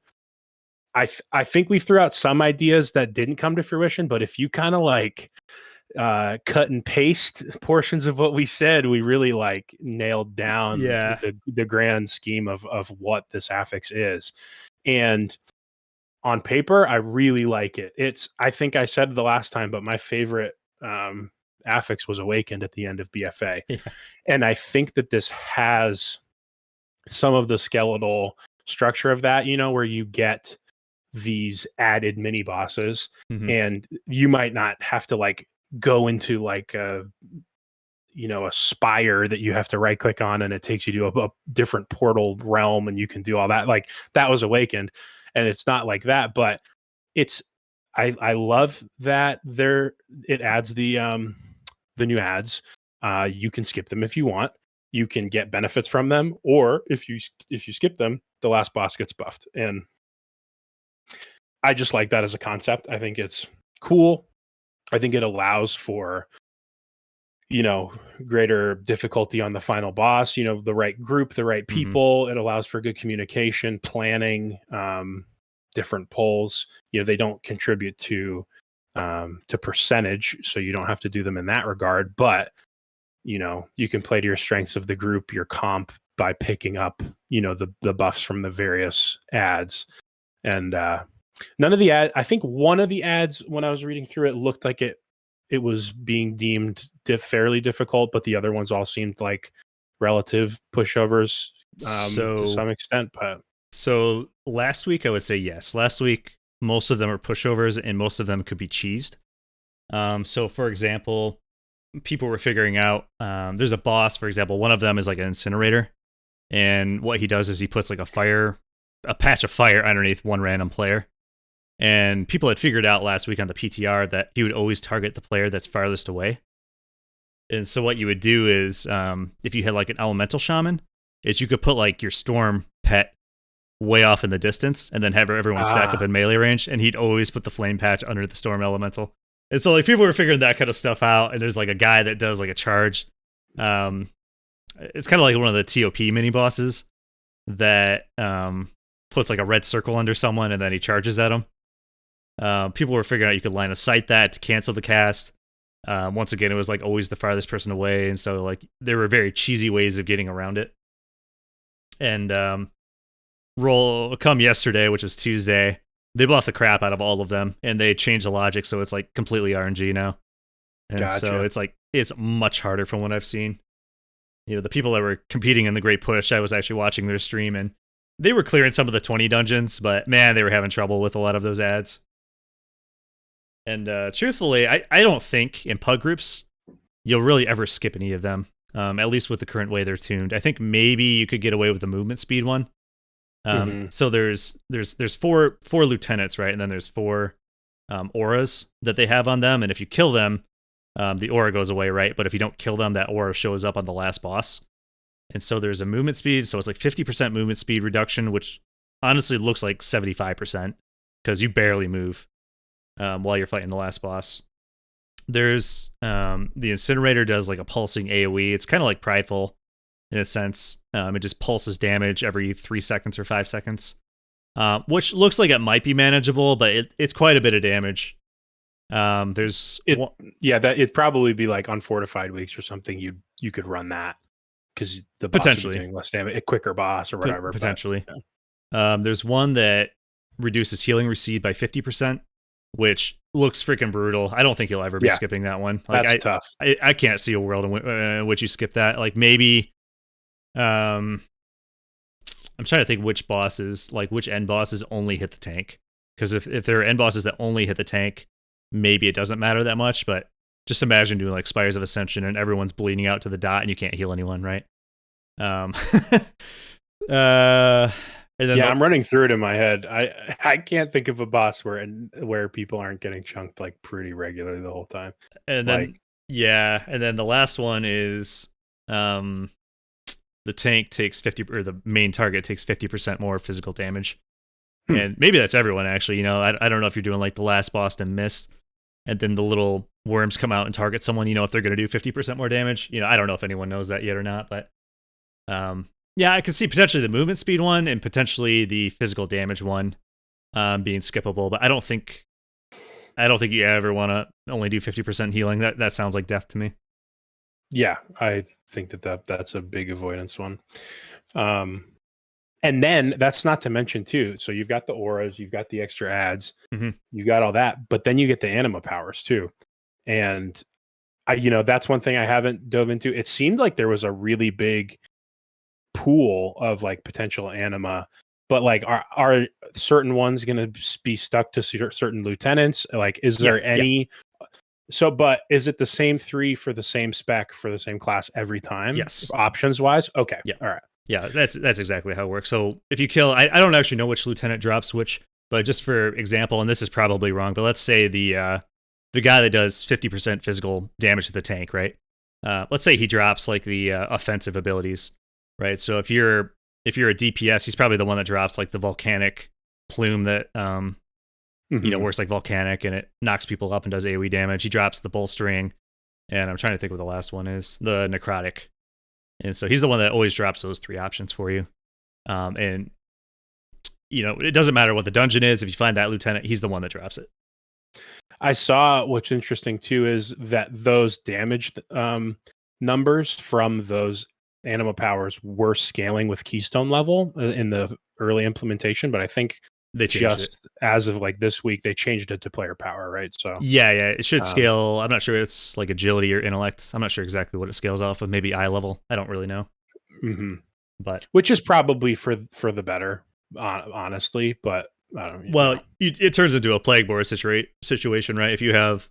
I think we threw out some ideas that didn't come to fruition, but if you kind of like cut and paste portions of what we said, we really like nailed down the grand scheme of what this affix is. And on paper, I really like it. I think I said the last time, but my favorite affix was Awakened at the end of BFA. Yeah. And I think that this has some of the skeletal structure of that, where you get these added mini bosses, and you might not have to like go into like a spire that you have to right click on and it takes you to a different portal realm and you can do all that. Like that was Awakened, and it's not like that, but I love that it adds the new ads. You can skip them if you want. You can get benefits from them, or if you skip them, the last boss gets buffed. And I just like that as a concept. I think it's cool. I think it allows for greater difficulty on the final boss, the right group, the right people. It allows for good communication, planning, different polls. They don't contribute to percentage, so you don't have to do them in that regard, but you can play to your strengths of the group, your comp, by picking up the buffs from the various ads. And none of the ads, I think one of the ads, when I was reading through it, looked like it was being deemed fairly difficult, but the other ones all seemed like relative pushovers to some extent. But so last week, I would say yes. Last week, most of them are pushovers, and most of them could be cheesed. So, for example, people were figuring out there's a boss, for example, one of them is like an incinerator, and what he does is he puts like a patch of fire underneath one random player. And people had figured out last week on the PTR that he would always target the player that's farthest away. And so what you would do is, if you had like an elemental shaman, is you could put like your storm pet way off in the distance and then have everyone stack up in melee range, and he'd always put the flame patch under the storm elemental. And so like people were figuring that kind of stuff out, and there's like a guy that does like a charge. It's kind of like one of the TOP mini bosses that puts like a red circle under someone and then he charges at him. People were figuring out you could line of sight that to cancel the cast. Once again, it was like always the farthest person away, and so like there were very cheesy ways of getting around it. And come yesterday, which was Tuesday, they buffed the crap out of all of them, and they changed the logic, so it's like completely RNG now. And so it's much harder from what I've seen. The people that were competing in the Great Push, I was actually watching their stream, and they were clearing some of the 20 dungeons, but man, they were having trouble with a lot of those ads. And truthfully, I don't think in pug groups you'll really ever skip any of them, at least with the current way they're tuned. I think maybe you could get away with the movement speed one. So there's four lieutenants, right? And then there's 4 auras that they have on them. And if you kill them, the aura goes away, right? But if you don't kill them, that aura shows up on the last boss. And so there's a movement speed. So it's like 50% movement speed reduction, which honestly looks like 75% because you barely move while you're fighting the last boss. There's the incinerator does like a pulsing AoE. It's kind of like Prideful in a sense. It just pulses damage every 3 seconds or 5 seconds, which looks like it might be manageable, but it's quite a bit of damage. There's that it'd probably be like on fortified weeks or something. You could run that because the boss would be doing less damage, a quicker boss or whatever. Potentially. But, yeah. There's one that reduces healing recede by 50%, which looks freaking brutal. I don't think you'll ever be skipping that one. Like, that's tough. I can't see a world in which you skip that. Like maybe, I'm trying to think which end bosses only hit the tank. Because if there are end bosses that only hit the tank, maybe it doesn't matter that much. But just imagine doing like Spires of Ascension and everyone's bleeding out to the dot and you can't heal anyone, right? I'm running through it in my head. I can't think of a boss where people aren't getting chunked like pretty regularly the whole time. And then and then the last one is the tank takes 50, or the main target takes 50% more physical damage. And maybe that's everyone actually. You know, I don't know if you're doing like the last boss and miss, and then the little worms come out and target someone. You know, if they're going to do 50% more damage. You know, I don't know if anyone knows that yet or not, but yeah, I can see potentially the movement speed one and potentially the physical damage one being skippable. But I don't think you ever want to only do 50% healing. That sounds like death to me. Yeah, I think that's a big avoidance one. And then that's not to mention too. So you've got the auras, you've got the extra ads, you got all that, but then you get the anima powers too. And that's one thing I haven't dove into. It seemed like there was a really big pool of like potential anima, but like are certain ones going to be stuck to certain lieutenants? Like, is there any? Yeah. So, but is it the same 3 for the same spec for the same class every time? Yes. Options wise. Okay. Yeah. All right. Yeah, that's exactly how it works. So if you kill, I don't actually know which lieutenant drops which, but just for example, and this is probably wrong, but let's say the guy that does 50% physical damage to the tank, right? Let's say he drops like the offensive abilities, right? So if you're a DPS, he's probably the one that drops like the volcanic plume that works like volcanic and it knocks people up and does AoE damage. He drops the bolstering, and I'm trying to think what the last one is, the necrotic. And so he's the one that always drops those 3 options for you. And, it doesn't matter what the dungeon is. If you find that lieutenant, he's the one that drops it. I saw what's interesting, too, is that those damage numbers from those anima powers were scaling with keystone level in the early implementation. But I think they just as of like this week, they changed it to player power, right? So yeah, it should scale. I'm not sure it's like agility or intellect. I'm not sure exactly what it scales off of. Maybe eye level. I don't really know. But which is probably for the better, honestly. But I don't know. Well, it turns into a plague board situation, right? If you have,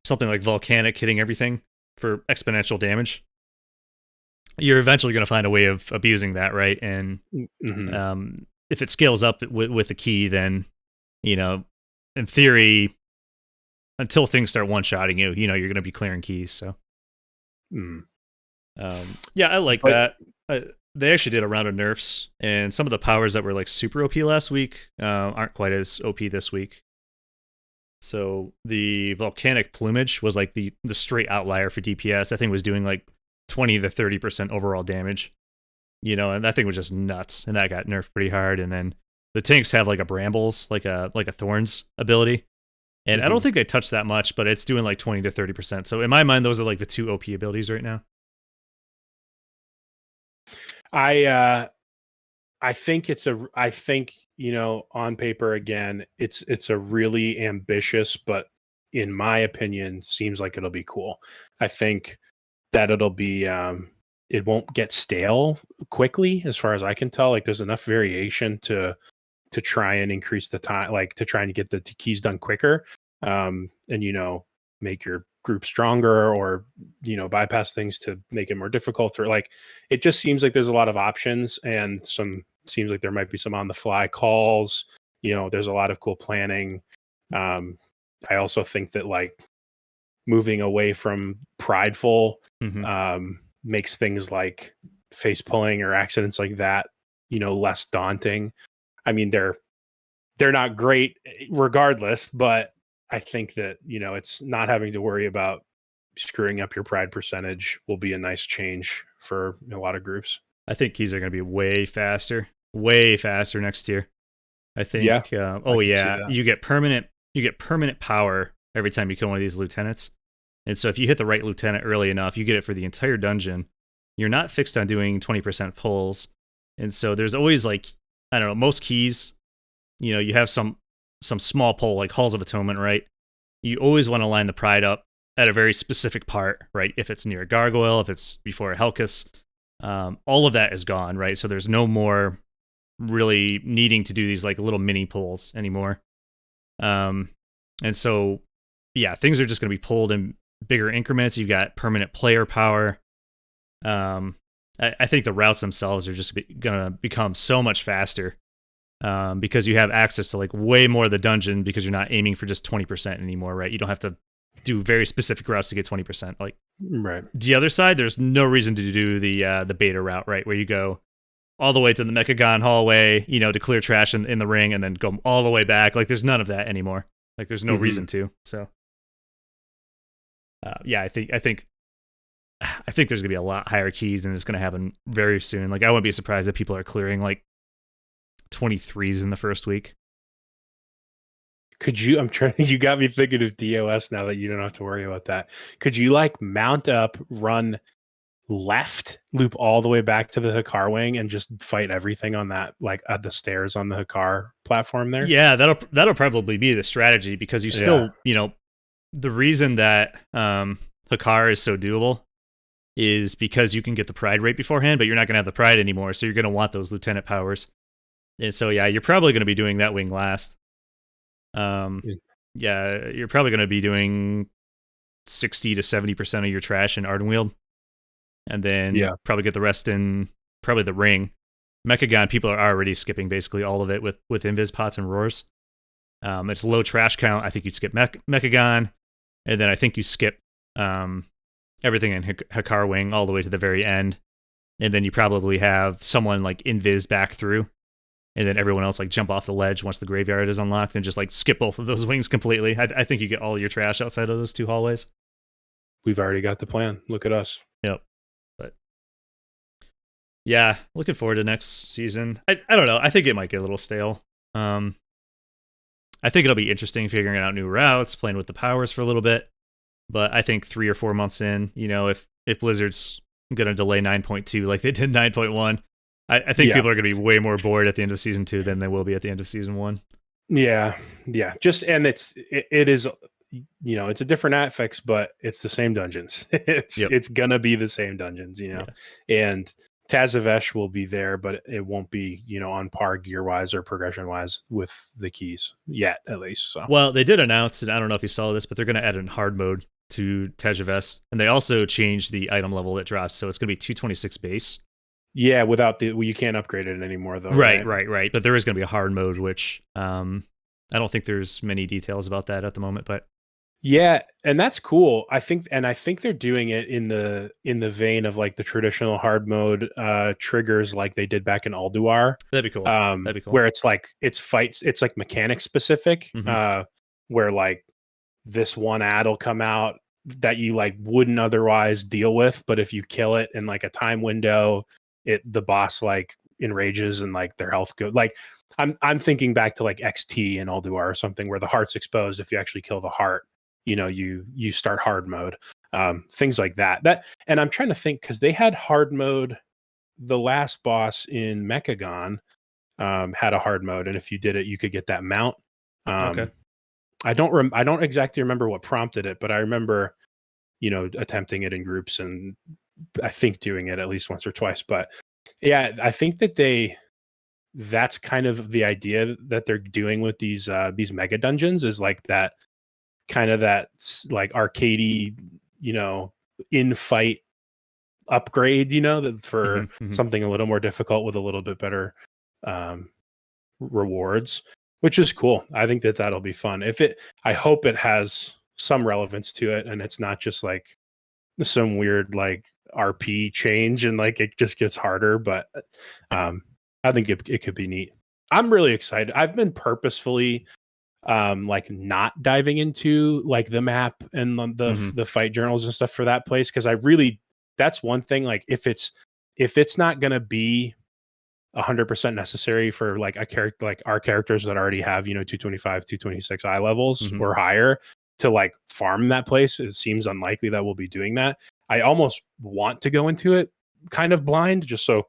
something like volcanic hitting everything for exponential damage, you're eventually going to find a way of abusing that, right? And if it scales up with the key, then, in theory, until things start one-shotting you, you're going to be clearing keys. So, yeah, I like that. They actually did a round of nerfs, and some of the powers that were like super OP last week aren't quite as OP this week. So the volcanic plumage was like the straight outlier for DPS. I think it was doing like 20 to 30% overall damage. And that thing was just nuts, and that got nerfed pretty hard. And then the tanks have like a brambles, like a thorns ability, and I don't think they touch that much, but it's doing like 20 to 30%. So in my mind, those are like the 2 OP abilities right now. I think on paper again, it's a really ambitious, but in my opinion, seems like it'll be cool. I think that it'll be it won't get stale quickly, as far as I can tell. Like, there's enough variation to try and increase the time, like to try and get the keys done quicker, and make your group stronger, or bypass things to make it more difficult. Or like, it just seems like there's a lot of options, and seems like there might be some on the fly calls. There's a lot of cool planning. I also think that like moving away from prideful makes things like face pulling or accidents like that, less daunting. I mean, they're not great regardless, but I think that, it's not having to worry about screwing up your pride percentage will be a nice change for a lot of groups. I think keys are going to be way faster next year. I think. You get permanent power every time you kill one of these lieutenants. And so if you hit the right lieutenant early enough, you get it for the entire dungeon. You're not fixed on doing 20% pulls. And so there's always like, I don't know, most keys, you have some small pull like Halls of Atonement, right? You always want to line the pride up at a very specific part, right? If it's near a gargoyle, if it's before a Helcus, all of that is gone, right? So there's no more really needing to do these like little mini pulls anymore. And so, yeah, things are just going to be pulled in bigger increments. You've got permanent player power. I think the routes themselves are just going to become so much faster because you have access to like way more of the dungeon because you're not aiming for just 20% anymore, right? You don't have to do very specific routes to get 20%. Like, right. The other side, there's no reason to do the beta route, right? Where you go all the way to the Mechagon hallway, to clear trash in the ring and then go all the way back. Like, there's none of that anymore. Like, there's no reason to. So, yeah, I think there's gonna be a lot higher keys, and it's gonna happen very soon. Like, I wouldn't be surprised if people are clearing like 23s in the first week. Could you? You got me thinking of DOS now that you don't have to worry about that. Could you like mount up, run left, loop all the way back to the Hakar wing, and just fight everything on that, like at the stairs on the Hakar platform there? Yeah, that'll probably be the strategy because you still, the reason that Hakar is so doable is because you can get the pride right beforehand, but you're not going to have the pride anymore, so you're going to want those lieutenant powers. And so, yeah, you're probably going to be doing that wing last. Yeah, you're probably going to be doing 60 to 70% of your trash in Ardenweald, and then probably get the rest in probably the ring. Mechagon, people are already skipping basically all of it with invis pots and roars. It's low trash count. I think you'd skip Mechagon, and then I think you skip everything in Hakar Wing all the way to the very end, and then you probably have someone like invis back through, and then everyone else like jump off the ledge once the graveyard is unlocked and just like skip both of those wings completely. I think you get all your trash outside of those two hallways. We've already got the plan. Look at us. Yep. But yeah, looking forward to next season. I don't know. I think it might get a little stale. I think it'll be interesting figuring out new routes, playing with the powers for a little bit. But I think 3 or 4 months in, if Blizzard's going to delay 9.2 like they did 9.1, I think people are going to be way more bored at the end of season 2 than they will be at the end of season 1. Yeah. And it is, it's a different affix, but it's the same dungeons. It's going to be the same dungeons, and Tazavesh will be there, but it won't be, on par gear wise or progression wise with the keys yet, at least. So. Well, they did announce, and I don't know if you saw this, but they're going to add in hard mode to Tazavesh, and they also changed the item level that drops, so it's going to be 226 base. Yeah, without you can't upgrade it anymore, though. Right. But there is going to be a hard mode, which I don't think there's many details about that at the moment, but yeah, and that's cool. I think they're doing it in the vein of like the traditional hard mode triggers, like they did back in Ulduar. That'd be cool. That'd be cool. Where it's like it's like mechanic specific, where like this one ad will come out that you like wouldn't otherwise deal with, but if you kill it in like a time window, the boss like enrages and like their health goes. Like I'm thinking back to like XT and Ulduar or something where the heart's exposed. If you actually kill the heart, you start hard mode. Things like that. And I'm trying to think because they had hard mode. The last boss in Mechagon had a hard mode, and if you did it, you could get that mount. Okay. I don't exactly remember what prompted it, but I remember, attempting it in groups and I think doing it at least once or twice. But yeah, I think that's kind of the idea that they're doing with these mega dungeons is like that kind of that like arcadey, in fight upgrade, for something a little more difficult with a little bit better rewards, which is cool. I think that'll be fun. I hope it has some relevance to it and it's not just like some weird like RP change and like it just gets harder, but I think it could be neat. I'm really excited. I've been purposefully like not diving into like the map and the fight journals and stuff for that place because that's one thing. Like if it's not gonna be 100% necessary for like a character like our characters that already have 225 226 eye levels or higher, to like farm that place. It seems unlikely that we'll be doing that. I almost want to go into it kind of blind just so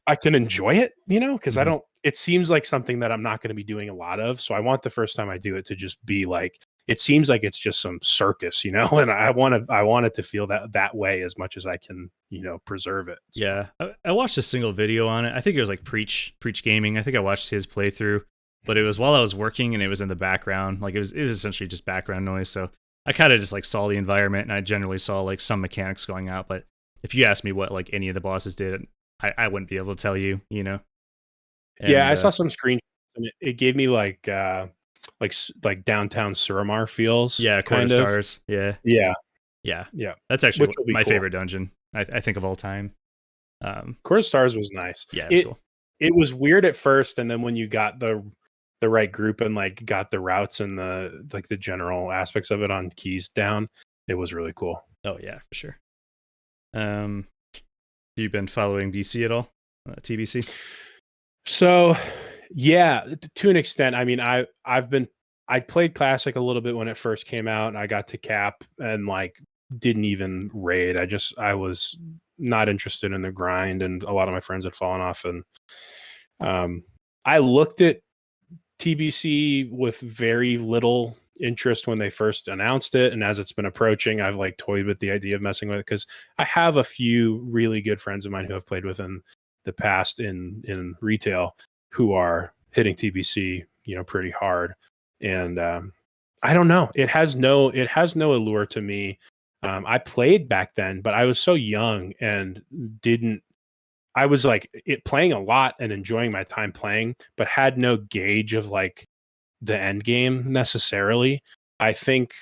I can enjoy it, because I don't, it seems like something that I'm not going to be doing a lot of. So I want the first time I do it to just be like, it seems like it's just some circus, and I want it to feel that way as much as I can, preserve it. So. Yeah. I watched a single video on it. I think it was like Preach Gaming. I think I watched his playthrough, but it was while I was working and it was in the background. Like it was essentially just background noise. So I kind of just like saw the environment, and I generally saw like some mechanics going out. But if you asked me what like any of the bosses did, I wouldn't be able to tell you, And, yeah, I saw some screenshots, and it gave me like downtown Suramar feels. Yeah, kind of of stars. Yeah. That's actually my favorite dungeon. I think of all time. Court of Stars was nice. Yeah, it was cool. It was weird at first, and then when you got the right group and like got the routes and the general aspects of it on keys down, it was really cool. Oh yeah, for sure. Have you been following BC at all? TBC? So yeah, to an extent. I mean, I played Classic a little bit when it first came out, and I got to Cap and like didn't even raid. I was not interested in the grind, and a lot of my friends had fallen off, and I looked at TBC with very little interest when they first announced it, and as it's been approaching, I've like toyed with the idea of messing with it because I have a few really good friends of mine who have played with in the past in retail who are hitting TBC, pretty hard, and I don't know. It has no allure to me. I played back then, but I was so young and didn't. I was like playing a lot and enjoying my time playing, but had no gauge of like the end game necessarily. I think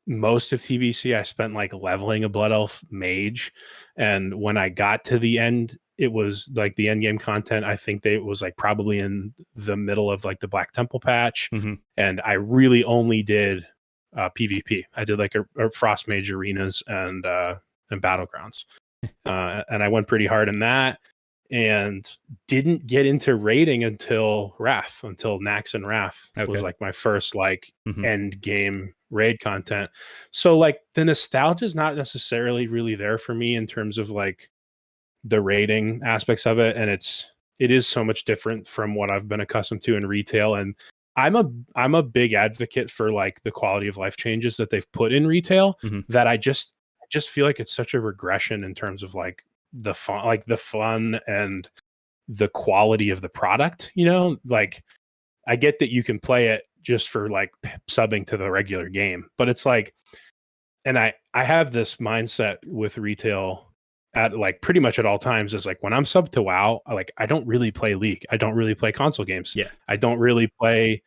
most of TBC I spent like leveling a Blood Elf mage, and when I got to the end, it was like the end game content. I think it was like probably in the middle of like the Black Temple patch, and I really only did PvP. I did like a Frost Mage arenas and Battlegrounds, and I went pretty hard in that. And didn't get into raiding until Nax and Wrath was like my first like end game raid content. So like the nostalgia is not necessarily really there for me in terms of like the raiding aspects of it, and it is so much different from what I've been accustomed to in retail. And I'm a big advocate for like the quality of life changes that they've put in retail that I just feel like it's such a regression in terms of like the fun and the quality of the product, like I get that you can play it just for like subbing to the regular game, but it's like, and I have this mindset with retail at like pretty much at all times is like when I'm sub to WoW, I don't really play League. I don't really play console games. Yeah. I don't really play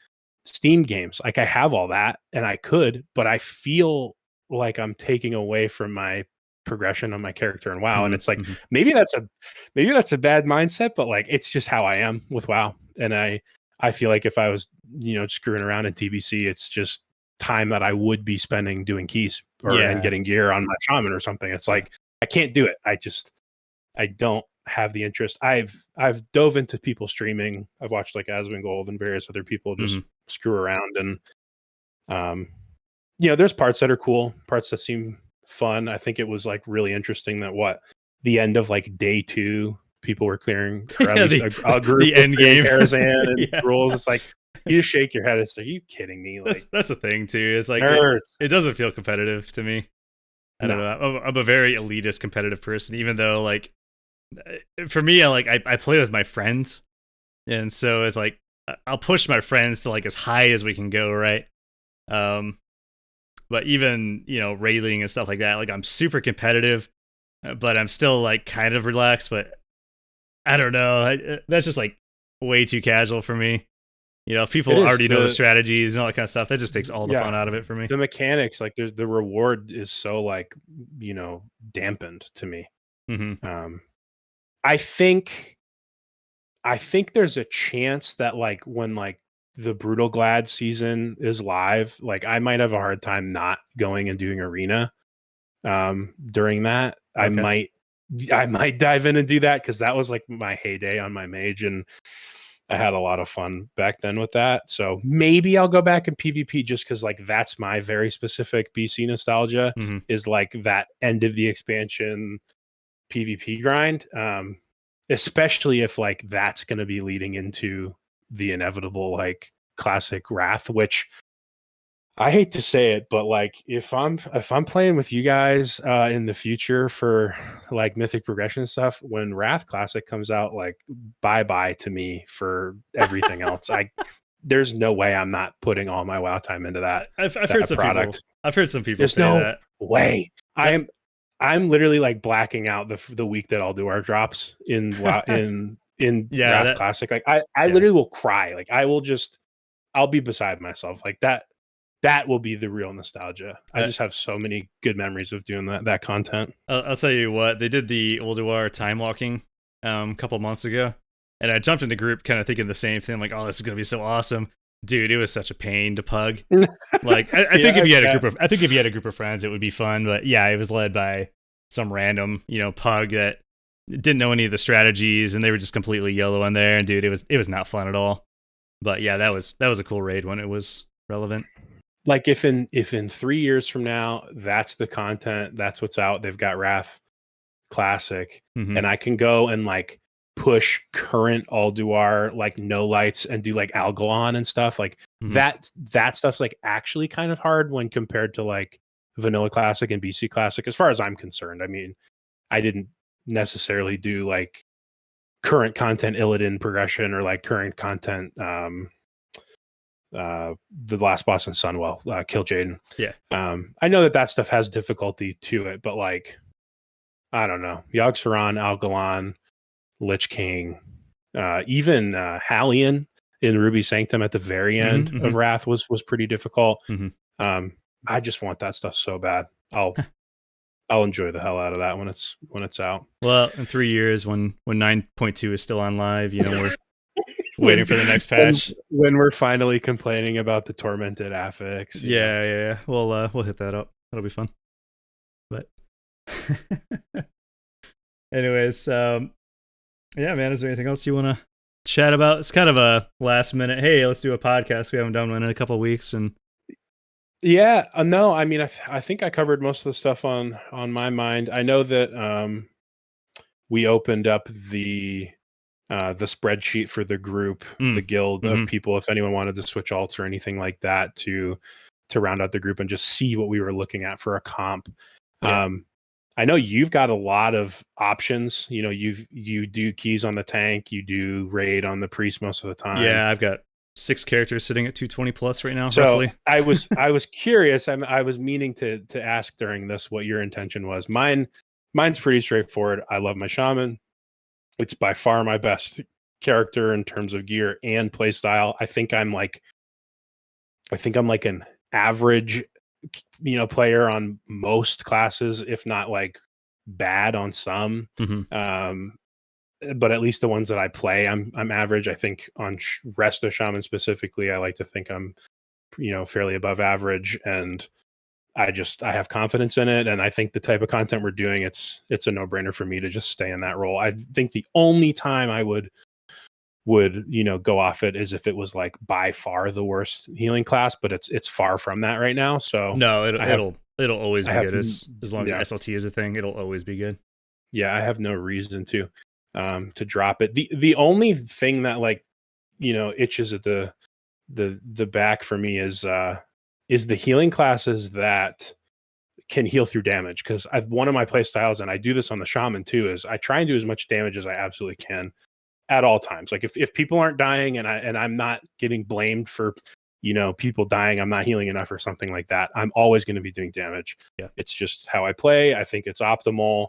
Steam games. Like I have all that and I could, but I feel like I'm taking away from my progression on my character in WoW. And it's like maybe that's a bad mindset, but like it's just how I am with WoW. And I feel like if I was, screwing around in TBC, it's just time that I would be spending doing keys and getting gear on my shaman or something. It's like I can't do it. I don't have the interest. I've dove into people streaming. I've watched like Asmongold and various other people just screw around, and there's parts that are cool, parts that seem fun. I think it was like really interesting that the end of like day 2, people were clearing, or at least a group the end game Karazhan and rules. It's like you just shake your head. It's like, are you kidding me? Like that's the thing too. It's like it doesn't feel competitive to me. I don't know. I'm a very elitist competitive person, even though like for me, I play with my friends, and so it's like I'll push my friends to like as high as we can go, right? But even raiding and stuff like that, like I'm super competitive, but I'm still like kind of relaxed. But I don't know, that's just like way too casual for me. If people already know the strategies and all that kind of stuff, that just takes all the fun out of it for me. The mechanics, like the reward is so like, dampened to me. I think there's a chance that like when like the Brutal Glad season is live, like I might have a hard time not going and doing arena during that. Okay. I might dive in and do that because that was like my heyday on my mage, and I had a lot of fun back then with that. So maybe I'll go back in PvP just because like that's my very specific BC nostalgia is like that end of the expansion PvP grind. Especially if like that's going to be leading into the inevitable like classic Wrath, which I hate to say it, but like if I'm playing with you guys in the future for like Mythic progression stuff, when Wrath Classic comes out, like bye to me for everything else. There's no way I'm not putting all my WoW time into that. I've heard some product. people. I've heard some people There's say no that. way. I'm literally like blacking out the week that I'll do our drops in Wrath Classic. Like I literally will cry. Like I'll be beside myself. Like that will be the real nostalgia. I just have so many good memories of doing that content. I'll tell you what, they did the World of War time walking a couple months ago, and I jumped in the group kind of thinking the same thing, like, oh, this is gonna be so awesome. Dude, it was such a pain to pug. Like, I think if you had a group of friends, it would be fun. But yeah, it was led by some random, pug that didn't know any of the strategies, and they were just completely yellow on there. And dude, it was not fun at all. But yeah, that was a cool raid when it was relevant. Like if in 3 years from now, that's the content, that's what's out. They've got Wrath Classic, and I can go and like push current Alduar like no lights and do like Algalon and stuff like that stuff's like actually kind of hard when compared to like Vanilla Classic and BC Classic, as far as I'm concerned. I mean, I didn't necessarily do like current content Illidan progression or like current content the last boss in Sunwell, Kill Jaden. Yeah. I know that stuff has difficulty to it, but like I don't know. Yogg-Saron, Algalon, Lich King, even Hallion in Ruby Sanctum at the very end of Wrath was pretty difficult. I just want that stuff so bad. I'll enjoy the hell out of that when it's out. Well, in 3 years, when 9.2 is still on live, we're waiting for the next patch. When we're finally complaining about the tormented affix. Yeah. We'll hit that up. That'll be fun. But anyways, yeah, man, is there anything else you want to chat about? It's kind of a last minute, hey, let's do a podcast. We haven't done one in a couple of weeks. And yeah, no, I mean, I think I covered most of the stuff on my mind. I know that we opened up the spreadsheet for the group, the guild of people, if anyone wanted to switch alts or anything like that to round out the group and just see what we were looking at for a comp. Yeah. I know you've got a lot of options. You do keys on the tank, you do raid on the priest most of the time. Yeah, I've got 6 characters sitting at 220 plus right now. So roughly. I was curious. I was meaning to ask during this what your intention was. Mine's pretty straightforward. I love my shaman. It's by far my best character in terms of gear and play style. I think I'm like an average, player on most classes, if not like bad on some. But at least the ones that I play, I'm average. I think on Resto Shaman specifically, I like to think I'm, fairly above average, and I have confidence in it. And I think the type of content we're doing, it's a no brainer for me to just stay in that role. I think the only time I would go off it is if it was like by far the worst healing class, but it's far from that right now. So no, it'll always be good as long as SLT is a thing. It'll always be good. Yeah, I have no reason to drop it. The only thing that like itches at the back for me is the healing classes that can heal through damage, because one of my play styles, and I do this on the shaman too, is I try and do as much damage as I absolutely can at all times. Like if people aren't dying and I'm not getting blamed for people dying, I'm not healing enough or something like that, I'm always going to be doing damage. Yeah, it's just how I play. I think it's optimal.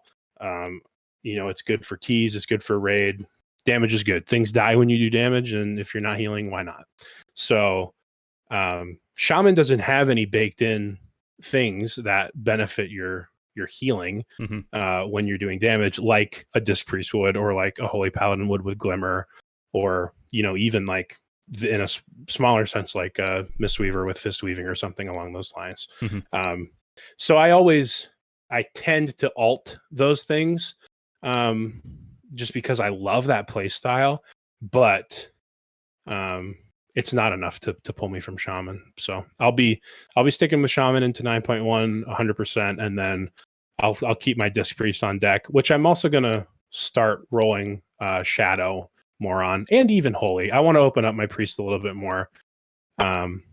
It's good for keys, it's good for raid. Damage is good. Things die when you do damage, and if you're not healing, why not? So shaman doesn't have any baked in things that benefit your healing when you're doing damage, like a disc priest would, or like a holy paladin would with glimmer, or even like in a smaller sense like a mistweaver with fist weaving or something along those lines. So I tend to alt those things just because I love that play style. But it's not enough to pull me from Shaman. So I'll be sticking with Shaman into 9.1 100%, and then I'll keep my Disc Priest on deck, which I'm also gonna start rolling Shadow more on, and even Holy. I want to open up my Priest a little bit more, and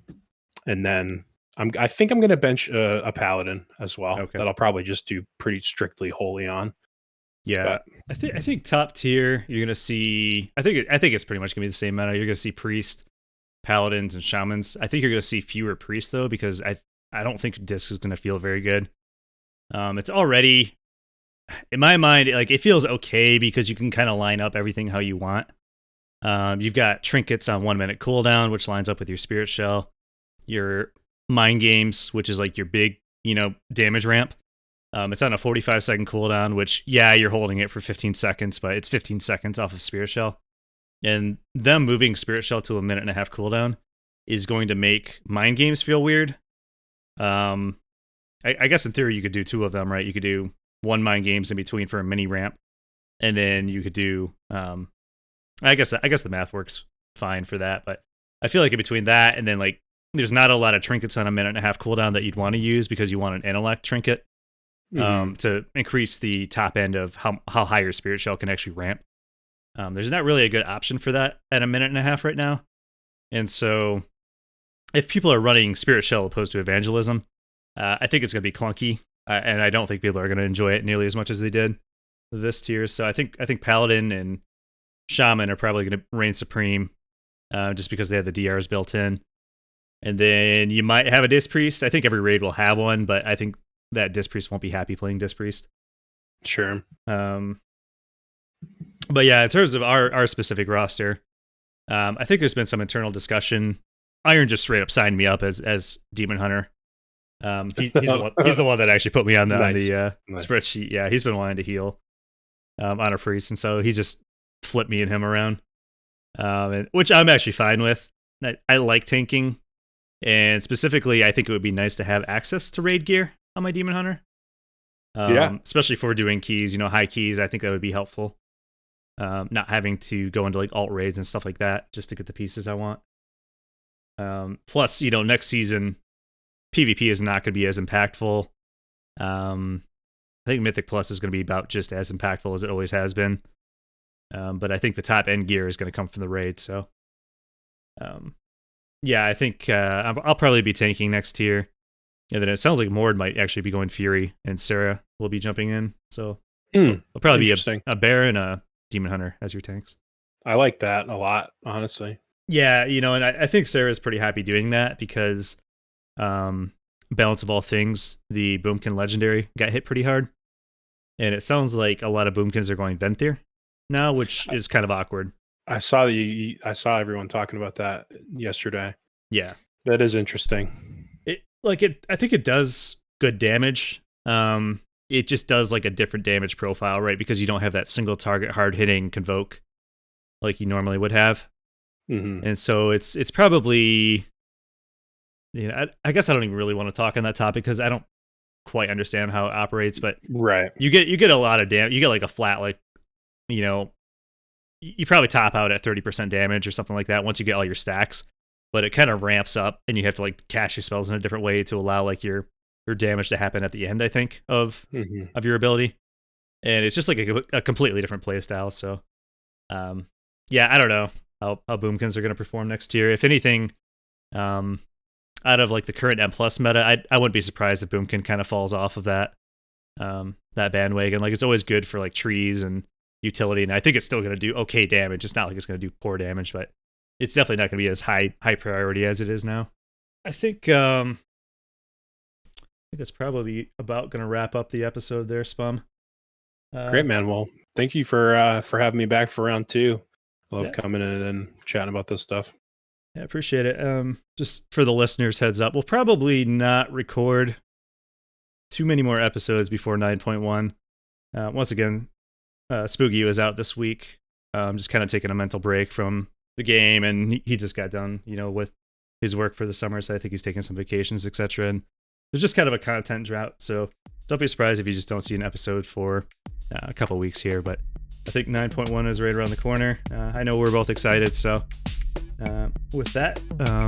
then I think I'm gonna bench a Paladin as well. Okay. That I'll probably just do pretty strictly Holy on. Yeah, but I think top tier you're gonna see. I think it's pretty much gonna be the same meta. You're gonna see Priest, Paladins, and Shamans. I think you're gonna see fewer Priests though, because I don't think Disc is gonna feel very good. It's already, in my mind, like it feels okay because you can kind of line up everything how you want. You've got trinkets on 1 minute cooldown, which lines up with your Spirit Shell. Your Mind Games, which is like your big, damage ramp. It's on a 45-second cooldown, which, yeah, you're holding it for 15 seconds, but it's 15 seconds off of Spirit Shell. And them moving Spirit Shell to a 1.5-minute cooldown is going to make Mind Games feel weird. I guess in theory you could do 2 of them, right? You could do 1 Mind Games in between for a mini ramp, and then you could do. I guess the math works fine for that, but I feel like in between that and then like there's not a lot of trinkets on a 1.5-minute cooldown that you'd want to use because you want an intellect trinket to increase the top end of how high your Spirit Shell can actually ramp. There's not really a good option for that at a 1.5-minute right now, and so if people are running Spirit Shell opposed to Evangelism, I think it's going to be clunky, and I don't think people are going to enjoy it nearly as much as they did this tier. So I think Paladin and Shaman are probably going to reign supreme, just because they have the DRs built in. And then you might have a Disc Priest. I think every raid will have one, but I think that Disc Priest won't be happy playing Disc Priest. Sure. But yeah, in terms of our specific roster, I think there's been some internal discussion. Iron just straight up signed me up as Demon Hunter. He's the one that actually put me on the spreadsheet. Yeah, he's been wanting to heal on a priest, and so he just flipped me and him around, which I'm actually fine with. I like tanking, and specifically, I think it would be nice to have access to raid gear on my Demon Hunter. Especially for doing keys, high keys. I think that would be helpful. Not having to go into like alt raids and stuff like that just to get the pieces I want. Plus, next season, PvP is not going to be as impactful. I think Mythic Plus is going to be about just as impactful as it always has been. But I think the top end gear is going to come from the raid. So, yeah, I think I'll probably be tanking next tier. And then it sounds like Mord might actually be going Fury, and Sarah will be jumping in. So it'll probably be a Bear and a Demon Hunter as your tanks. I like that a lot, honestly. Yeah, and I think Sarah's pretty happy doing that because Balance of All Things, the Boomkin Legendary, got hit pretty hard. And it sounds like a lot of Boomkins are going Venthyr now, which is kind of awkward. I saw everyone talking about that yesterday. Yeah. That is interesting. I think it does good damage. It just does like a different damage profile, right? Because you don't have that single target hard hitting Convoke like you normally would have. Mm-hmm. And so it's probably, I guess I don't even really want to talk on that topic because I don't quite understand how it operates, but right. You get a lot of damage. You get like a flat, like, you probably top out at 30% damage or something like that once you get all your stacks, but it kind of ramps up and you have to like cast your spells in a different way to allow like your damage to happen at the end, I think, of your ability. And it's just like a completely different play style. So, yeah, I don't know how Boomkins are going to perform next year. If anything, out of like the current M+ meta, I wouldn't be surprised if Boomkin kind of falls off of that bandwagon. Like, it's always good for like trees and utility, and I think it's still going to do okay damage. It's not like it's going to do poor damage, but it's definitely not going to be as high priority as it is now. I think it's probably about going to wrap up the episode there, Spum. Great, man. Well, thank you for having me back for round 2. Love coming in and chatting about this stuff. Yeah, I appreciate it. Just for the listeners, heads up, we'll probably not record too many more episodes before 9.1. Once again, Spoogy was out this week. Just kind of taking a mental break from the game, and he just got done, with his work for the summer, so I think he's taking some vacations, etc. And there's just kind of a content drought, so don't be surprised if you just don't see an episode for a couple weeks here, but I think 9.1 is right around the corner. I know we're both excited, so With that,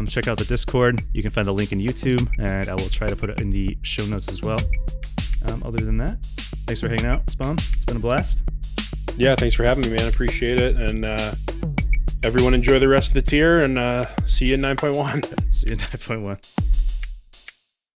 check out the Discord. You can find the link in YouTube, and I will try to put it in the show notes as well. Other than that, thanks for hanging out, Spawn. It's been a blast. Yeah, thanks for having me, man. Appreciate it. And everyone enjoy the rest of the tier, and see you in 9.1. See you in 9.1.